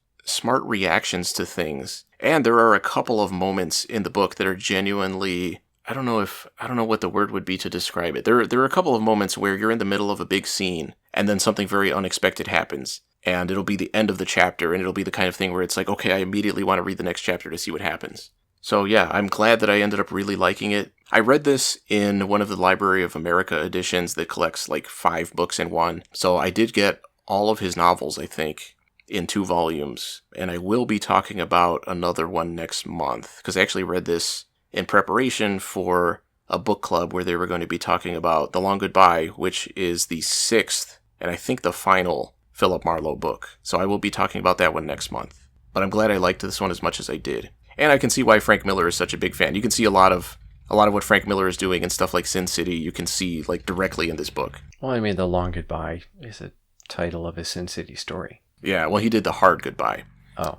A: reactions to things. And there are a couple of moments in the book that are genuinely, I don't know what the word would be to describe it. There are a couple of moments where you're in the middle of a big scene and then something very unexpected happens. And it'll be the end of the chapter, and it'll be the kind of thing where it's like, okay, I immediately want to read the next chapter to see what happens. So yeah, I'm glad that I ended up really liking it. I read this in one of the Library of America editions that collects like 5 books in one. So I did get all of his novels, I think, in 2 volumes. And I will be talking about another one next month, because I actually read this in preparation for a book club where they were going to be talking about The Long Goodbye, which is the 6th, and I think the final Philip Marlowe book. So I will be talking about that one next month. But I'm glad I liked this one as much as I did. And I can see why Frank Miller is such a big fan. You can see a lot of what Frank Miller is doing and stuff like Sin City, you can see like directly in this book.
B: Well, I mean, The Long Goodbye is a title of a Sin City story.
A: Yeah, well, he did The Hard Goodbye.
B: Oh.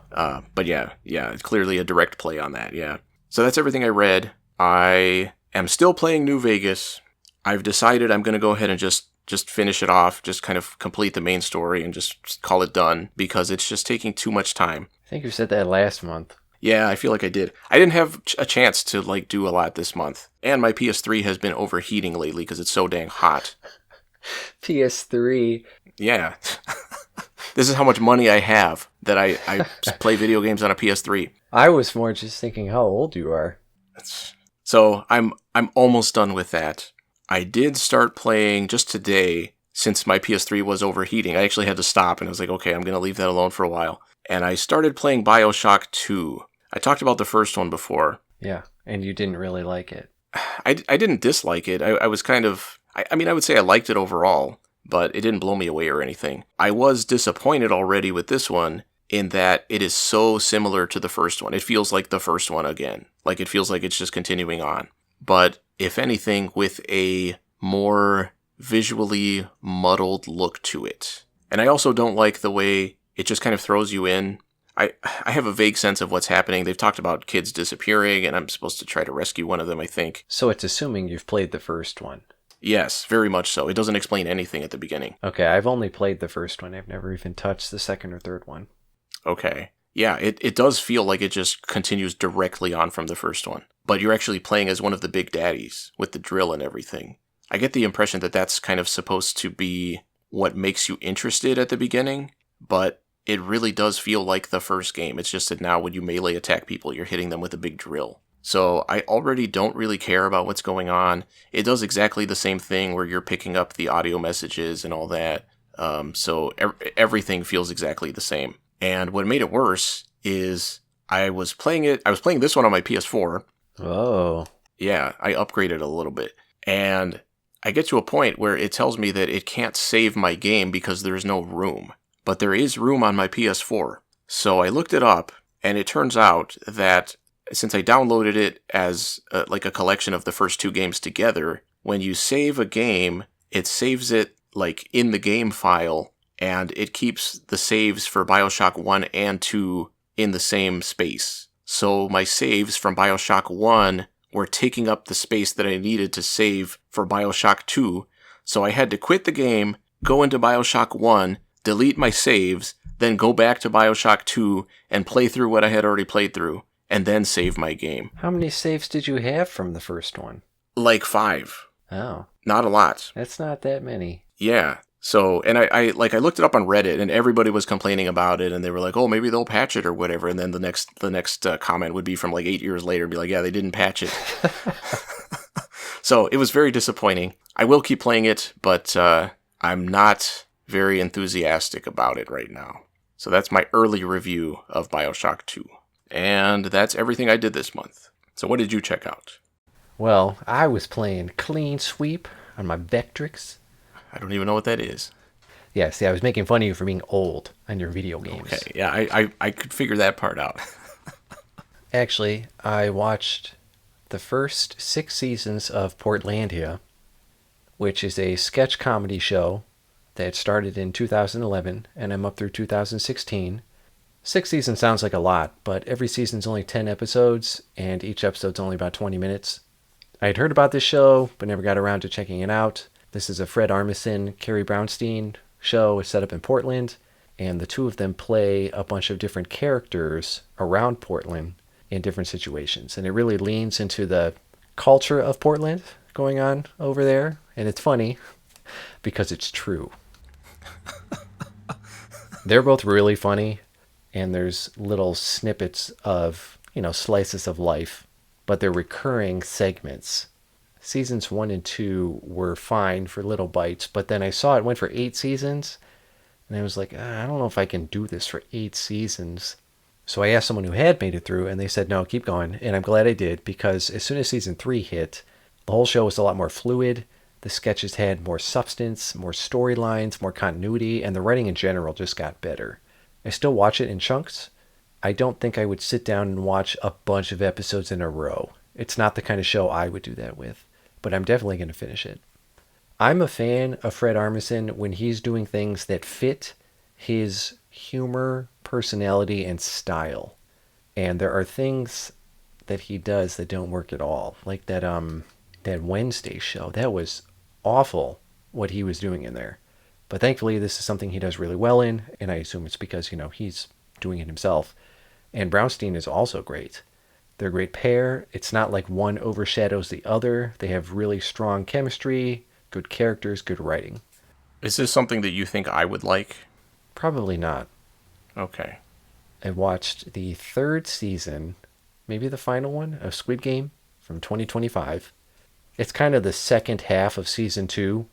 A: But yeah, it's clearly a direct play on that, yeah. So that's everything I read. I am still playing New Vegas. I've decided I'm going to go ahead and just finish it off, just kind of complete the main story and just call it done, because it's just taking too much time.
B: I think you said that last month.
A: Yeah, I feel like I did. I didn't have a chance to do a lot this month. And my PS3 has been overheating lately because it's so dang hot.
B: PS3.
A: Yeah. This is how much money I have that I play video games on a PS3.
B: I was more just thinking how old you are.
A: So I'm almost done with that. I did start playing just today, since my PS3 was overheating. I actually had to stop, and I was like, okay, I'm going to leave that alone for a while. And I started playing BioShock 2. I talked about the first one before.
B: Yeah, and you didn't really like it.
A: I didn't dislike it. I was kind of... I mean, I would say I liked it overall, but it didn't blow me away or anything. I was disappointed already with this one in that it is so similar to the first one. It feels like the first one again. Like, it feels like it's just continuing on. But, if anything, with a more visually muddled look to it. And I also don't like the way it just kind of throws you in. I have a vague sense of what's happening. They've talked about kids disappearing, and I'm supposed to try to rescue one of them, I think.
B: So it's assuming you've played the first one.
A: Yes, very much so. It doesn't explain anything at the beginning.
B: Okay, I've only played the first one. I've never even touched the second or third one.
A: Okay. Yeah, it does feel like it just continues directly on from the first one. But you're actually playing as one of the big daddies, with the drill and everything. I get the impression that that's kind of supposed to be what makes you interested at the beginning, but it really does feel like the first game. It's just that now when you melee attack people, you're hitting them with a big drill. So I already don't really care about what's going on. It does exactly the same thing where you're picking up the audio messages and all that. So everything feels exactly the same. And what made it worse is I was playing this one on my PS4,
B: Oh.
A: Yeah, I upgraded a little bit. And I get to a point where it tells me that it can't save my game because there's no room. But there is room on my PS4. So I looked it up, and it turns out that since I downloaded it as like a collection of the first 2 games together, when you save a game, it saves it like in the game file, and it keeps the saves for BioShock 1 and 2 in the same space. So my saves from BioShock 1 were taking up the space that I needed to save for BioShock 2, so I had to quit the game, go into BioShock 1, delete my saves, then go back to BioShock 2 and play through what I had already played through, and then save my game.
B: How many saves did you have from the first one?
A: Like 5.
B: Oh.
A: Not a lot.
B: That's not that many.
A: Yeah. So, and I looked it up on Reddit, and everybody was complaining about it, and they were like, oh, maybe they'll patch it or whatever, and then the next comment would be from like 8 years later and be like, yeah, they didn't patch it. So it was very disappointing. I will keep playing it, but I'm not very enthusiastic about it right now. So that's my early review of BioShock 2. And that's everything I did this month. So what did you check out?
B: Well, I was playing Clean Sweep on my Vectrix.
A: I don't even know what that is.
B: Yeah, see, I was making fun of you for being old on your video games.
A: Okay, yeah, I could figure that part out.
B: Actually, I watched the first 6 seasons of Portlandia, which is a sketch comedy show that started in 2011, and I'm up through 2016. 6 seasons sounds like a lot, but every season's only 10 episodes, and each episode's only about 20 minutes. I had heard about this show, but never got around to checking it out. This is a Fred Armisen, Carrie Brownstein show. It's set up in Portland, and the two of them play a bunch of different characters around Portland in different situations. And it really leans into the culture of Portland going on over there. And it's funny because it's true. They're both really funny, and there's little snippets of, slices of life, but they're recurring segments. Seasons 1 and 2 were fine for little bites, but then I saw it went for 8 seasons, and I was like, I don't know if I can do this for 8 seasons. So I asked someone who had made it through, and they said, no, keep going. And I'm glad I did, because as soon as season 3 hit, the whole show was a lot more fluid. The sketches had more substance, more storylines, more continuity, and the writing in general just got better. I still watch it in chunks. I don't think I would sit down and watch a bunch of episodes in a row. It's not the kind of show I would do that with, but I'm definitely going to finish it. I'm a fan of Fred Armisen when he's doing things that fit his humor, personality, and style. And there are things that he does that don't work at all. Like that Wednesday show. That was awful what he was doing in there. But thankfully this is something he does really well in, and I assume it's because, he's doing it himself. And Brownstein is also great. They're a great pair. It's not like one overshadows the other. They have really strong chemistry, good characters, good writing.
A: Is this something that you think I would like?
B: Probably not.
A: Okay.
B: I watched the 3rd season, maybe the final one, of Squid Game from 2025. It's kind of the second half of season 2,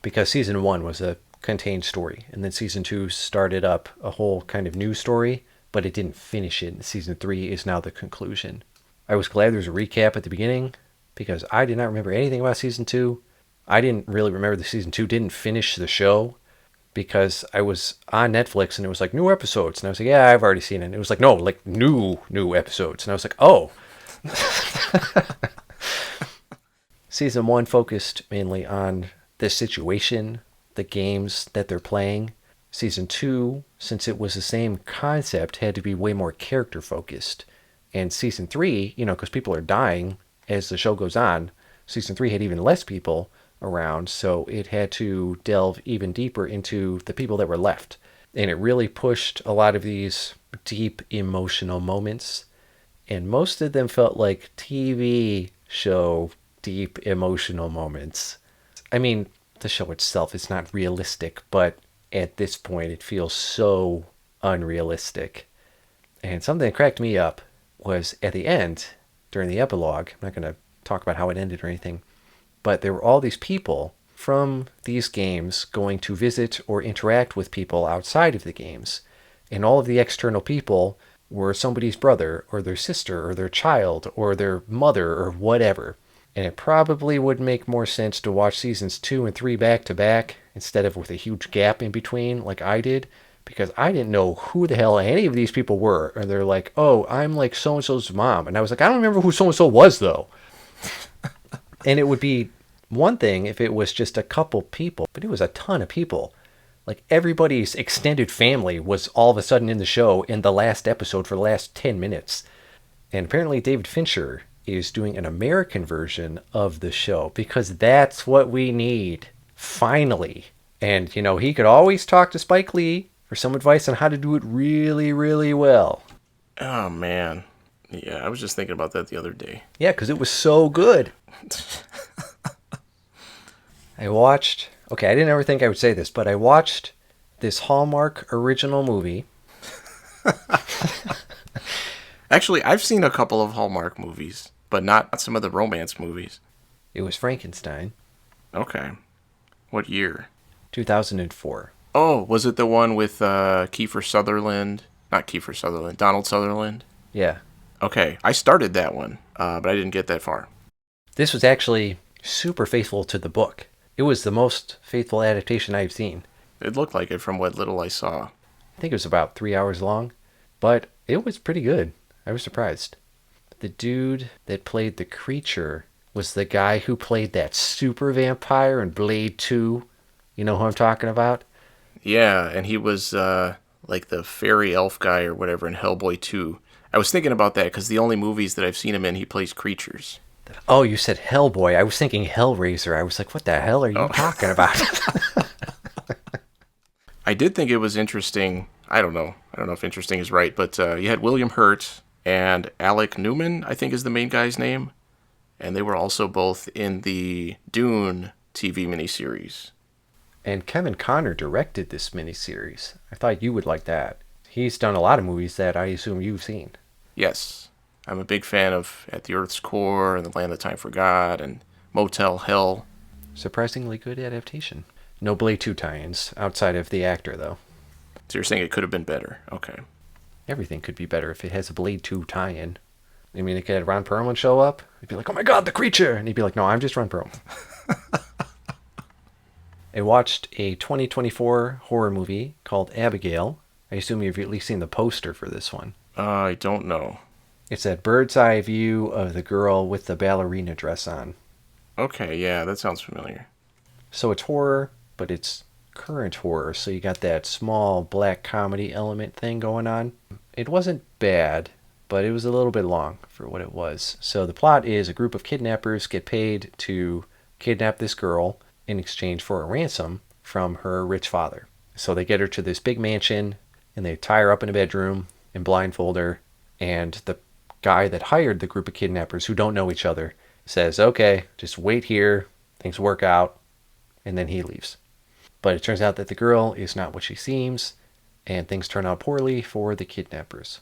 B: because season 1 was a contained story, and then season 2 started up a whole kind of new story, but it didn't finish it. Season 3 is now the conclusion. I was glad there's a recap at the beginning, because I did not remember anything about season 2. I didn't really remember that season 2 didn't finish the show, because I was on Netflix and it was like new episodes, and I was like, yeah, I've already seen it. And it was like, no, like new episodes, and I was like, oh. Season 1 focused mainly on the situation, the games that they're playing. Season 2, since it was the same concept, had to be way more character focused. And season 3, because people are dying as the show goes on, season 3 had even less people around, so it had to delve even deeper into the people that were left. And it really pushed a lot of these deep emotional moments. And most of them felt like TV show deep emotional moments. I mean, the show itself is not realistic, but at this point it feels so unrealistic. And something that cracked me up was at the end, during the epilogue, I'm not going to talk about how it ended or anything, but there were all these people from these games going to visit or interact with people outside of the games. And all of the external people were somebody's brother or their sister or their child or their mother or whatever. And it probably would make more sense to watch seasons 2 and 3 back to back instead of with a huge gap in between like I did, because I didn't know who the hell any of these people were. And they're like, oh, I'm like so-and-so's mom. And I was like, I don't remember who so-and-so was, though. And it would be one thing if it was just a couple people, but it was a ton of people. Like everybody's extended family was all of a sudden in the show in the last episode for the last 10 minutes. And apparently David Fincher is doing an American version of the show because that's what we need. Finally. And, you know, he could always talk to Spike Lee for some advice on how to do it really, really well.
A: Oh, man. Yeah, I was just thinking about that the other day.
B: Yeah, because it was so good. I watched... Okay, I didn't ever think I would say this, but I watched this Hallmark original movie.
A: Actually, I've seen a couple of Hallmark movies, but not some of the romance movies.
B: It was Frankenstein.
A: Okay. What year?
B: 2004.
A: Oh, was it the one with Kiefer Sutherland? Not Kiefer Sutherland, Donald Sutherland?
B: Yeah.
A: Okay, I started that one, but I didn't get that far.
B: This was actually super faithful to the book. It was the most faithful adaptation I've seen.
A: It looked like it from what little I saw.
B: I think it was about 3 hours long, but it was pretty good. I was surprised. The dude that played the creature was the guy who played that super vampire in Blade 2. You know who I'm talking about?
A: Yeah, and he was like the fairy elf guy or whatever in Hellboy 2. I was thinking about that because the only movies that I've seen him in, he plays creatures.
B: Oh, you said Hellboy. I was thinking Hellraiser. I was like, what the hell are you talking about?
A: I did think it was interesting. I don't know if interesting is right, but you had William Hurt and Alec Newman, I think is the main guy's name. And they were also both in the Dune TV miniseries.
B: And Kevin Connor directed this miniseries. I thought you would like that. He's done a lot of movies that I assume you've seen.
A: Yes. I'm a big fan of At the Earth's Core and The Land That Time Forgot and Motel Hell.
B: Surprisingly good adaptation. No Blade 2 tie-ins, outside of the actor, though.
A: So you're saying it could have been better. Okay.
B: Everything could be better if it has a Blade 2 tie-in. I mean, it could have Ron Perlman show up. He'd be like, oh my god, the creature! And he'd be like, no, I'm just Ron Perlman. I watched a 2024 horror movie called Abigail. I assume you've at least seen the poster for this one.
A: I don't know.
B: It's that bird's eye view of the girl with the ballerina dress on.
A: Okay, yeah, that sounds familiar.
B: So it's horror, but it's current horror. So you got that small black comedy element thing going on. It wasn't bad, but it was a little bit long for what it was. So the plot is a group of kidnappers get paid to kidnap this girl in exchange for a ransom from her rich father. So they get her to this big mansion and they tie her up in a bedroom and blindfold her. And the guy that hired the group of kidnappers who don't know each other says, okay, just wait here, things work out, and then he leaves. But it turns out that the girl is not what she seems, and things turn out poorly for the kidnappers.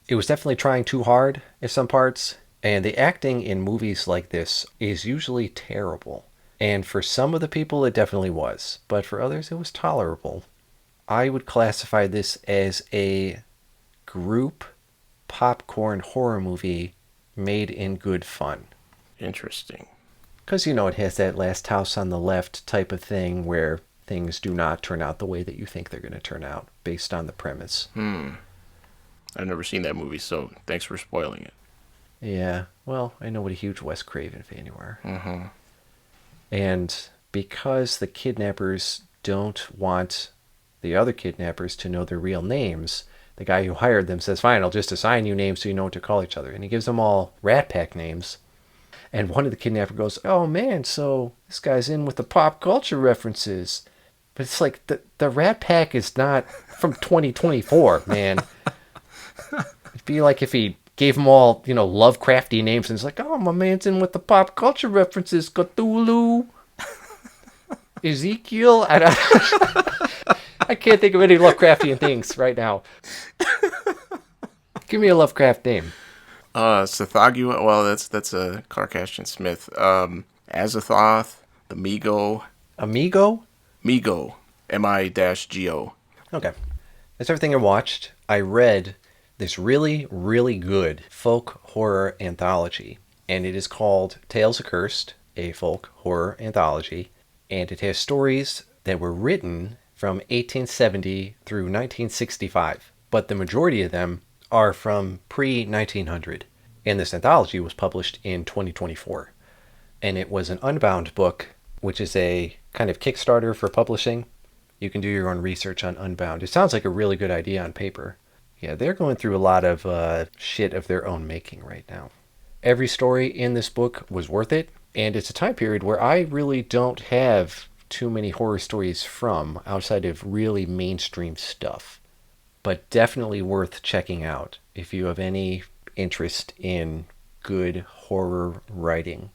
B: It was definitely trying too hard at some parts, and the acting in movies like this is usually terrible. And for some of the people it definitely was, but for others it was tolerable. I would classify this as a group popcorn horror movie made in good fun.
A: Interesting.
B: Because, you know, it has that last house on the left type of thing where things do not turn out the way that you think they're going to turn out based on the premise.
A: I've never seen that movie, so thanks for spoiling it.
B: Yeah, well, I know what a huge Wes Craven fan you are.
A: Mm-hmm.
B: And because the kidnappers don't want the other kidnappers to know their real names, the guy who hired them says, fine, I'll just assign you names so you know what to call each other. And he gives them all Rat Pack names. And one of the kidnappers goes, oh man, so this guy's in with the pop culture references. But it's like, the Rat Pack is not from 2024, man. It'd be like if he gave them all, you know, Lovecrafty names and it's like, oh, my man's in with the pop culture references. Cthulhu, Ezekiel. I can't think of any Lovecraftian things right now. Give me a Lovecraft name.
A: Sathagua, well, that's a Clark Ashton Smith. Azathoth, the Migo.
B: Amigo?
A: Migo. M-I-G-O.
B: Okay. That's everything I watched. I read this really, really good folk horror anthology. And it is called Tales Accursed, a folk horror anthology. And it has stories that were written from 1870 through 1965. But the majority of them are from pre-1900. And this anthology was published in 2024. And it was an Unbound book, which is a kind of Kickstarter for publishing. You can do your own research on Unbound. It sounds like a really good idea on paper. Yeah, they're going through a lot of shit of their own making right now. Every story in this book was worth it, and it's a time period where I really don't have too many horror stories from outside of really mainstream stuff. But definitely worth checking out if you have any interest in good horror writing.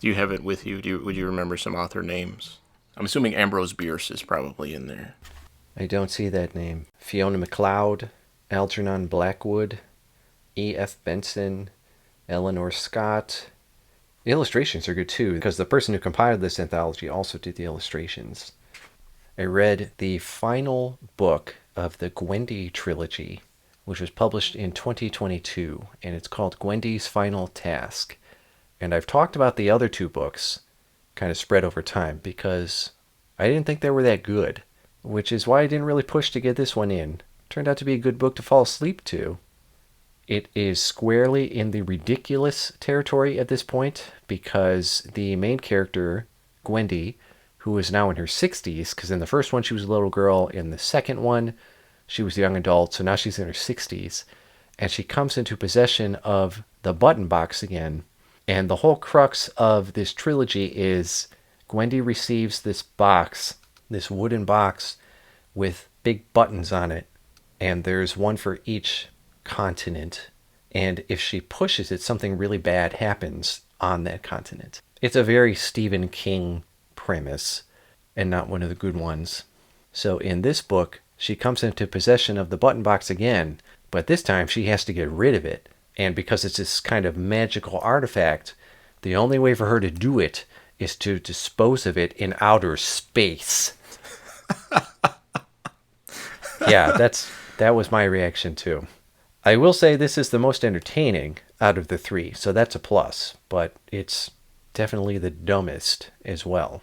A: Do you have it with you? Would you remember some author names? I'm assuming Ambrose Bierce is probably in there.
B: I don't see that name. Fiona MacLeod, Algernon Blackwood, E.F. Benson, Eleanor Scott. The illustrations are good too, because the person who compiled this anthology also did the illustrations. I read the final book of the Gwendy trilogy, which was published in 2022, and it's called Gwendy's Final Task. And I've talked about the other two books, kind of spread over time, because I didn't think they were that good, which is why I didn't really push to get this one in. Turned out to be a good book to fall asleep to. It is squarely in the ridiculous territory at this point, because the main character, Gwendy, who is now in her 60s, because in the first one she was a little girl, in the second one she was a young adult, so now she's in her 60s, and she comes into possession of the button box again. And the whole crux of this trilogy is Gwendy receives this box, this wooden box with big buttons on it, and there's one for each continent. And if she pushes it, something really bad happens on that continent. It's a very Stephen King premise, and not one of the good ones. So in this book, she comes into possession of the button box again, but this time she has to get rid of it. And because it's this kind of magical artifact, the only way for her to do it is to dispose of it in outer space. Yeah, that was my reaction too. I will say this is the most entertaining out of the three, so that's a plus, but it's definitely the dumbest as well.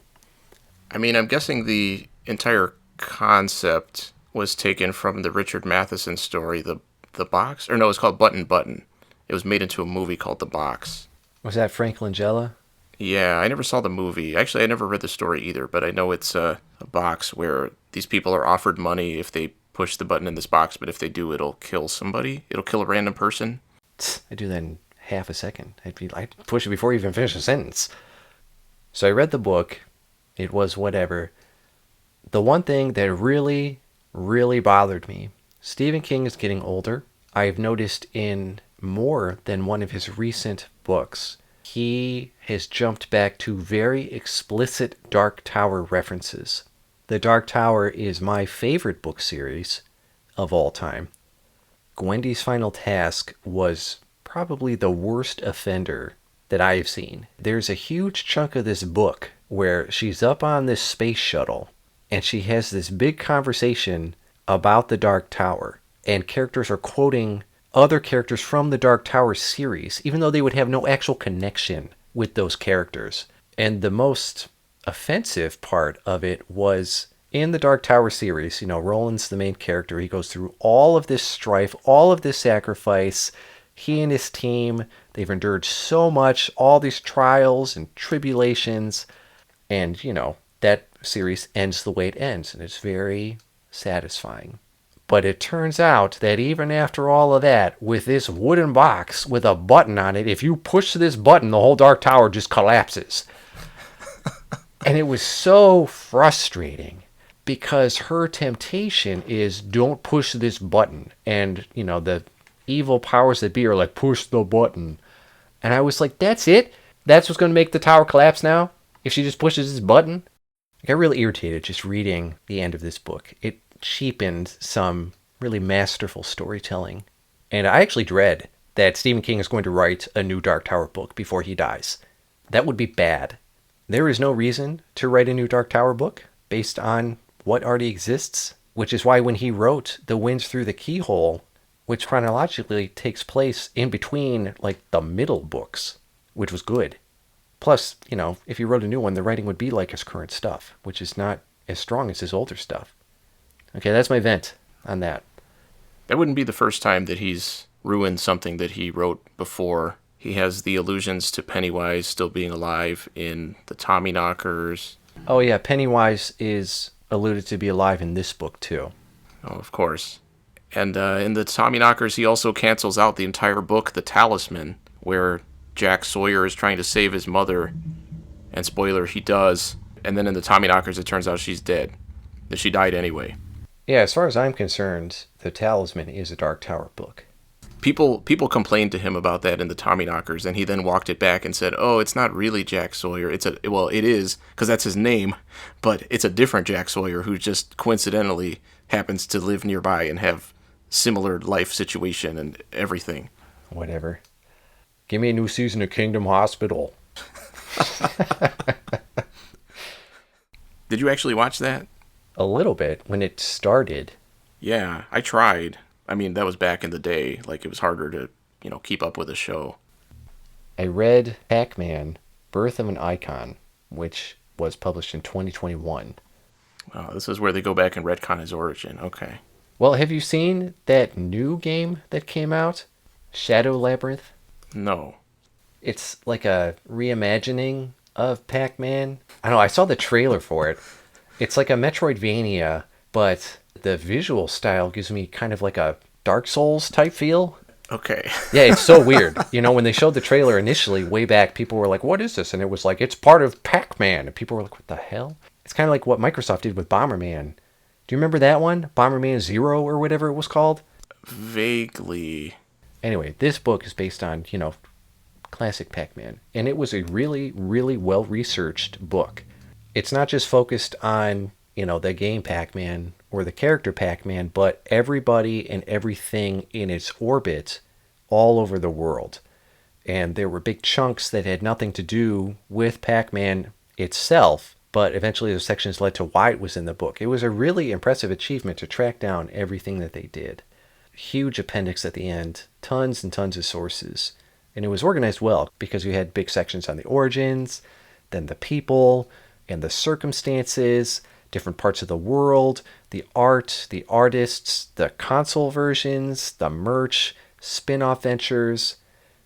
A: I mean, I'm guessing the entire concept was taken from the Richard Matheson story, The Box? Or no, it's called Button Button. It was made into a movie called The Box.
B: Was that Frank Langella?
A: Yeah, I never saw the movie. Actually, I never read the story either, but I know it's a box where these people are offered money if they push the button in this box, but if they do, it'll kill somebody. It'll kill a random person.
B: I do that in half a second. I'd push it before you even finish a sentence. So I read the book. It was whatever. The one thing that really, really bothered me, Stephen King is getting older. I've noticed in more than one of his recent books, he has jumped back to very explicit Dark Tower references. The Dark Tower is my favorite book series of all time. Gwendy's Final Task was probably the worst offender that I have seen. There's a huge chunk of this book where she's up on this space shuttle and she has this big conversation about the Dark Tower, and characters are quoting other characters from the Dark Tower series, even though they would have no actual connection with those characters. And the most offensive part of it was in the Dark Tower series, Roland's the main character. He goes through all of this strife, all of this sacrifice. He and his team, they've endured so much, all these trials and tribulations. And, that series ends the way it ends, and it's very satisfying. But it turns out that even after all of that, with this wooden box with a button on it, if you push this button, the whole Dark Tower just collapses. And it was so frustrating because her temptation is, don't push this button. And, the evil powers that be are like, push the button. And I was like, that's it? That's what's going to make the tower collapse now? If she just pushes this button? I got really irritated just reading the end of this book. It cheapened some really masterful storytelling. And I actually dread that Stephen King is going to write a new Dark Tower book before he dies. That would be bad. There is no reason to write a new Dark Tower book based on what already exists, which is why when he wrote The Winds Through the Keyhole, which chronologically takes place in between, like, the middle books, which was good. Plus, if he wrote a new one, the writing would be like his current stuff, which is not as strong as his older stuff. Okay, that's my vent on that.
A: That wouldn't be the first time that he's ruined something that he wrote before. He has the allusions to Pennywise still being alive in the Tommyknockers.
B: Oh yeah, Pennywise is alluded to be alive in this book too.
A: Oh, of course. And in the Tommyknockers, he also cancels out the entire book, The Talisman, where Jack Sawyer is trying to save his mother. And spoiler, he does. And then in the Tommyknockers, it turns out she's dead. That she died anyway.
B: Yeah, as far as I'm concerned, The Talisman is a Dark Tower book.
A: People complained to him about that in the Tommyknockers, and he then walked it back and said, "Oh, it's not really Jack Sawyer. It is, because that's his name, but it's a different Jack Sawyer who just coincidentally happens to live nearby and have similar life situation and everything."
B: Whatever. Give me a new season of Kingdom Hospital.
A: Did you actually watch that?
B: A little bit when it started.
A: Yeah, I tried. I mean, that was back in the day. Like, it was harder to, keep up with a show.
B: I read Pac-Man, Birth of an Icon, which was published in 2021.
A: Oh, this is where they go back and retcon his origin. Okay.
B: Well, have you seen that new game that came out? Shadow Labyrinth?
A: No.
B: It's like a reimagining of Pac-Man. I don't know, I saw the trailer for it. It's like a Metroidvania, but the visual style gives me kind of like a Dark Souls type feel.
A: Okay.
B: Yeah, it's so weird. When they showed the trailer initially, way back, people were like, what is this? And it was like, it's part of Pac-Man. And people were like, what the hell? It's kind of like what Microsoft did with Bomberman. Do you remember that one? Bomberman Zero or whatever it was called?
A: Vaguely.
B: Anyway, this book is based on, classic Pac-Man. And it was a really, really well-researched book. It's not just focused on, the game Pac-Man or the character Pac-Man, but everybody and everything in its orbit all over the world. And there were big chunks that had nothing to do with Pac-Man itself, but eventually those sections led to why it was in the book. It was a really impressive achievement to track down everything that they did. Huge appendix at the end, tons and tons of sources. And it was organized well because we had big sections on the origins, then the people, and the circumstances, different parts of the world, the art, the artists, the console versions, the merch, spin-off ventures,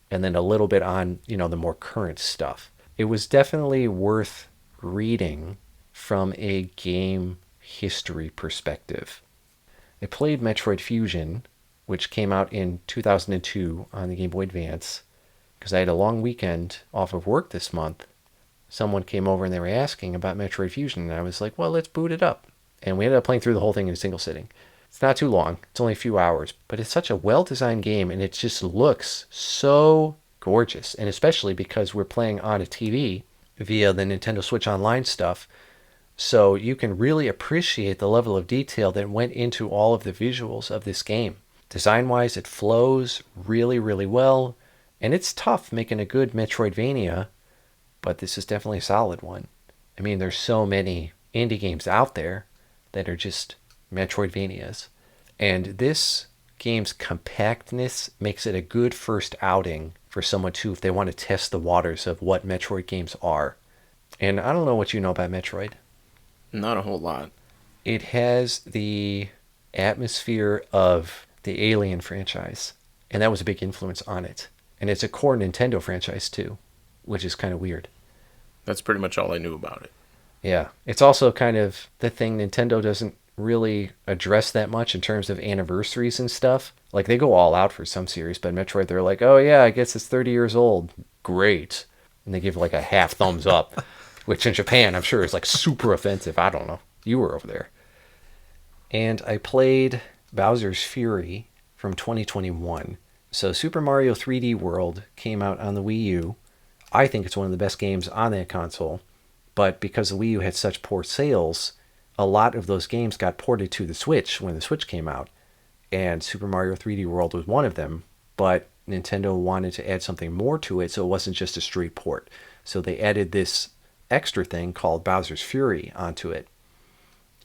B: and then a little bit on, the more current stuff. It was definitely worth reading from a game history perspective. I played Metroid Fusion, which came out in 2002 on the Game Boy Advance, because I had a long weekend off of work this month. Someone came over and they were asking about Metroid Fusion, and I was like, well, let's boot it up. And we ended up playing through the whole thing in a single sitting. It's not too long. It's only a few hours, but it's such a well-designed game, and it just looks so gorgeous. And especially because we're playing on a TV via the Nintendo Switch Online stuff, so you can really appreciate the level of detail that went into all of the visuals of this game. Design-wise, it flows really, really well, and it's tough making a good Metroidvania, but this is definitely a solid one. I mean, there's so many indie games out there that are just Metroidvanias. And this game's compactness makes it a good first outing for someone too, if they want to test the waters of what Metroid games are. And I don't know what you know about Metroid.
A: Not a whole lot.
B: It has the atmosphere of the Alien franchise, and that was a big influence on it. And it's a core Nintendo franchise too, which is kind of weird.
A: That's pretty much all I knew about it.
B: Yeah. It's also kind of the thing Nintendo doesn't really address that much in terms of anniversaries and stuff. Like, they go all out for some series, but Metroid, they're like, oh yeah, I guess it's 30 years old. Great. And they give like a half thumbs up, which in Japan, I'm sure is like super offensive. I don't know. You were over there. And I played Bowser's Fury from 2021. So Super Mario 3D World came out on the Wii U. I think it's one of the best games on that console, but because the Wii U had such poor sales, a lot of those games got ported to the Switch when the Switch came out, and Super Mario 3D World was one of them, but Nintendo wanted to add something more to it, so it wasn't just a straight port. So they added this extra thing called Bowser's Fury onto it.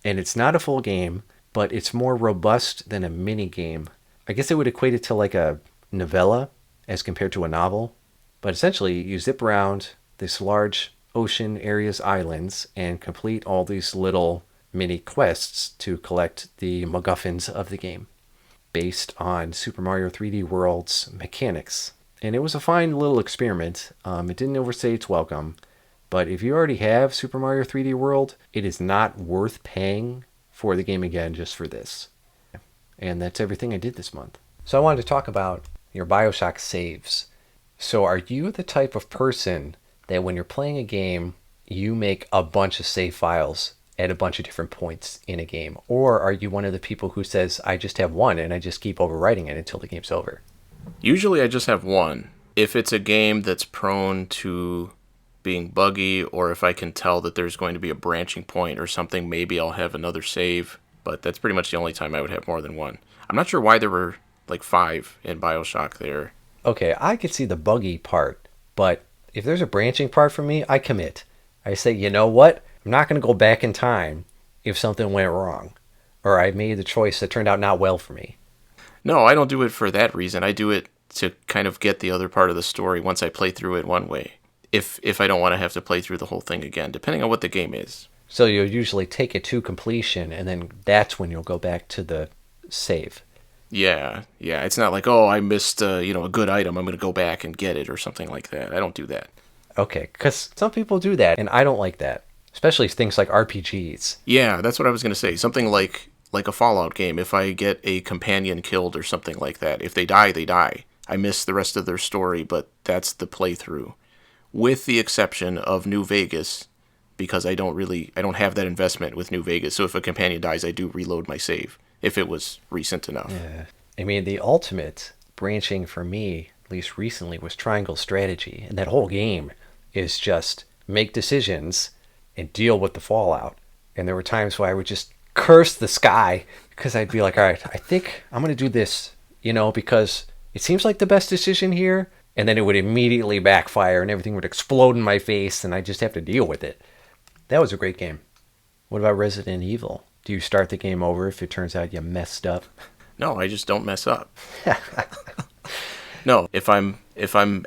B: And it's not a full game, but it's more robust than a mini game. I guess it would equate it to like a novella as compared to a novel. But essentially, you zip around this large ocean area's islands and complete all these little mini quests to collect the MacGuffins of the game, based on Super Mario 3D World's mechanics. And it was a fine little experiment. It didn't overstay its welcome. But if you already have Super Mario 3D World, it is not worth paying for the game again just for this. And that's everything I did this month. So I wanted to talk about your BioShock saves. So are you the type of person that when you're playing a game, you make a bunch of save files at a bunch of different points in a game? Or are you one of the people who says, I just have one and I just keep overwriting it until the game's over?
A: Usually I just have one. If it's a game that's prone to being buggy, or if I can tell that there's going to be a branching point or something, maybe I'll have another save. But that's pretty much the only time I would have more than one. I'm not sure why there were like 5 in BioShock there.
B: Okay, I could see the buggy part, but if there's a branching part for me, I commit. I say, you know what? I'm not going to go back in time if something went wrong, or I made the choice that turned out not well for me.
A: No, I don't do it for that reason. I do it to kind of get the other part of the story once I play through it one way. If I don't want to have to play through the whole thing again, depending on what the game is.
B: So you'll usually take it to completion, and then that's when you'll go back to the save.
A: Yeah. It's not like, oh, I missed a good item, I'm going to go back and get it or something like that. I don't do that.
B: Okay, because some people do that, and I don't like that. Especially things like RPGs.
A: Yeah, that's what I was going to say. Something like a Fallout game. If I get a companion killed or something like that, if they die, they die. I miss the rest of their story, but that's the playthrough. With the exception of New Vegas, because I don't have that investment with New Vegas. So if a companion dies, I do reload my save, if it was recent enough.
B: Yeah. I mean, the ultimate branching for me, at least recently, was Triangle Strategy. And that whole game is just make decisions and deal with the fallout. And there were times where I would just curse the sky because I'd be like, all right, I think I'm going to do this, because it seems like the best decision here. And then it would immediately backfire and everything would explode in my face and I just have to deal with it. That was a great game. What about Resident Evil? Do you start the game over if it turns out you messed up?
A: No, I just don't mess up. No, if I'm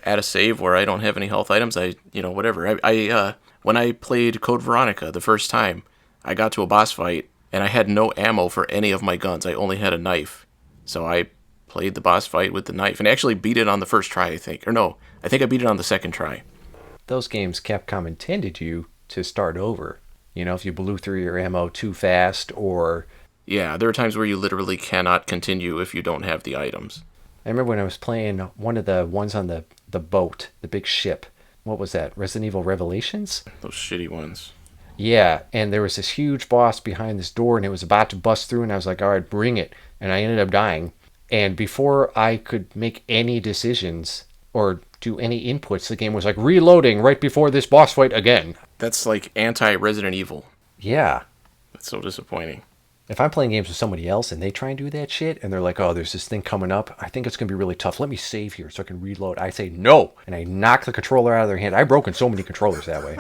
A: at a save where I don't have any health items, whatever. I when I played Code Veronica the first time, I got to a boss fight and I had no ammo for any of my guns. I only had a knife. So I played the boss fight with the knife and actually beat it on the first try, I think. Or no, I think I beat it on the second try.
B: Those games, Capcom intended you to start over. If you blew through your ammo too fast or...
A: Yeah, there are times where you literally cannot continue if you don't have the items.
B: I remember when I was playing one of the ones on the boat, the big ship. What was that? Resident Evil Revelations?
A: Those shitty ones.
B: Yeah, and there was this huge boss behind this door, and it was about to bust through, and I was like, all right, bring it. And I ended up dying. And before I could make any decisions or do any inputs, the game was like, reloading right before this boss fight again.
A: That's like anti-Resident Evil.
B: Yeah.
A: That's so disappointing.
B: If I'm playing games with somebody else and they try and do that shit, and they're like, oh, there's this thing coming up, I think it's going to be really tough. Let me save here so I can reload. I say, no. And I knock the controller out of their hand. I've broken so many controllers that way.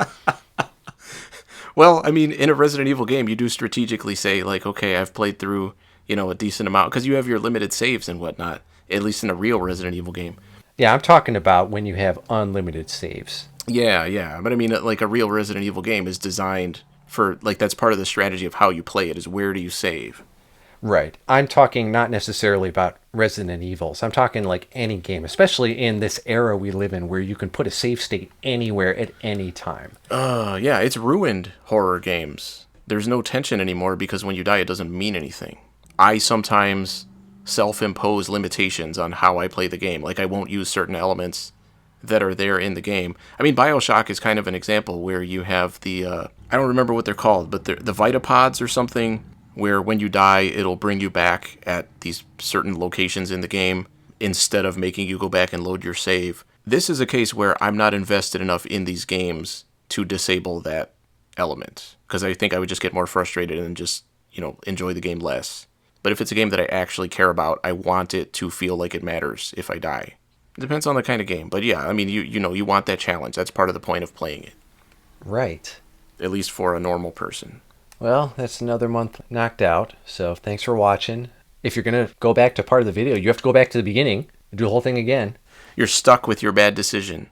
A: Well, I mean, in a Resident Evil game, you do strategically say, like, okay, I've played through, a decent amount, because you have your limited saves and whatnot, at least in a real Resident Evil game.
B: Yeah, I'm talking about when you have unlimited saves.
A: Yeah. But I mean, like, a real Resident Evil game is designed for, like, that's part of the strategy of how you play it, is where do you save?
B: Right. I'm talking not necessarily about Resident Evils. I'm talking like any game, especially in this era we live in where you can put a save state anywhere at any time.
A: Yeah, it's ruined horror games. There's no tension anymore because when you die, it doesn't mean anything. I sometimes self-impose limitations on how I play the game. Like, I won't use certain elements that are there in the game. I mean, BioShock is kind of an example where you have the, I don't remember what they're called, but the Vitapods or something, where when you die, it'll bring you back at these certain locations in the game instead of making you go back and load your save. This is a case where I'm not invested enough in these games to disable that element, because I think I would just get more frustrated and just, enjoy the game less. But if it's a game that I actually care about, I want it to feel like it matters if I die. It depends on the kind of game. But yeah, I mean, you want that challenge. That's part of the point of playing it.
B: Right.
A: At least for a normal person.
B: Well, that's another month knocked out. So thanks for watching. if you're going to go back to part of the video, you have to go back to the beginning and do the whole thing again.
A: You're stuck with your bad decision.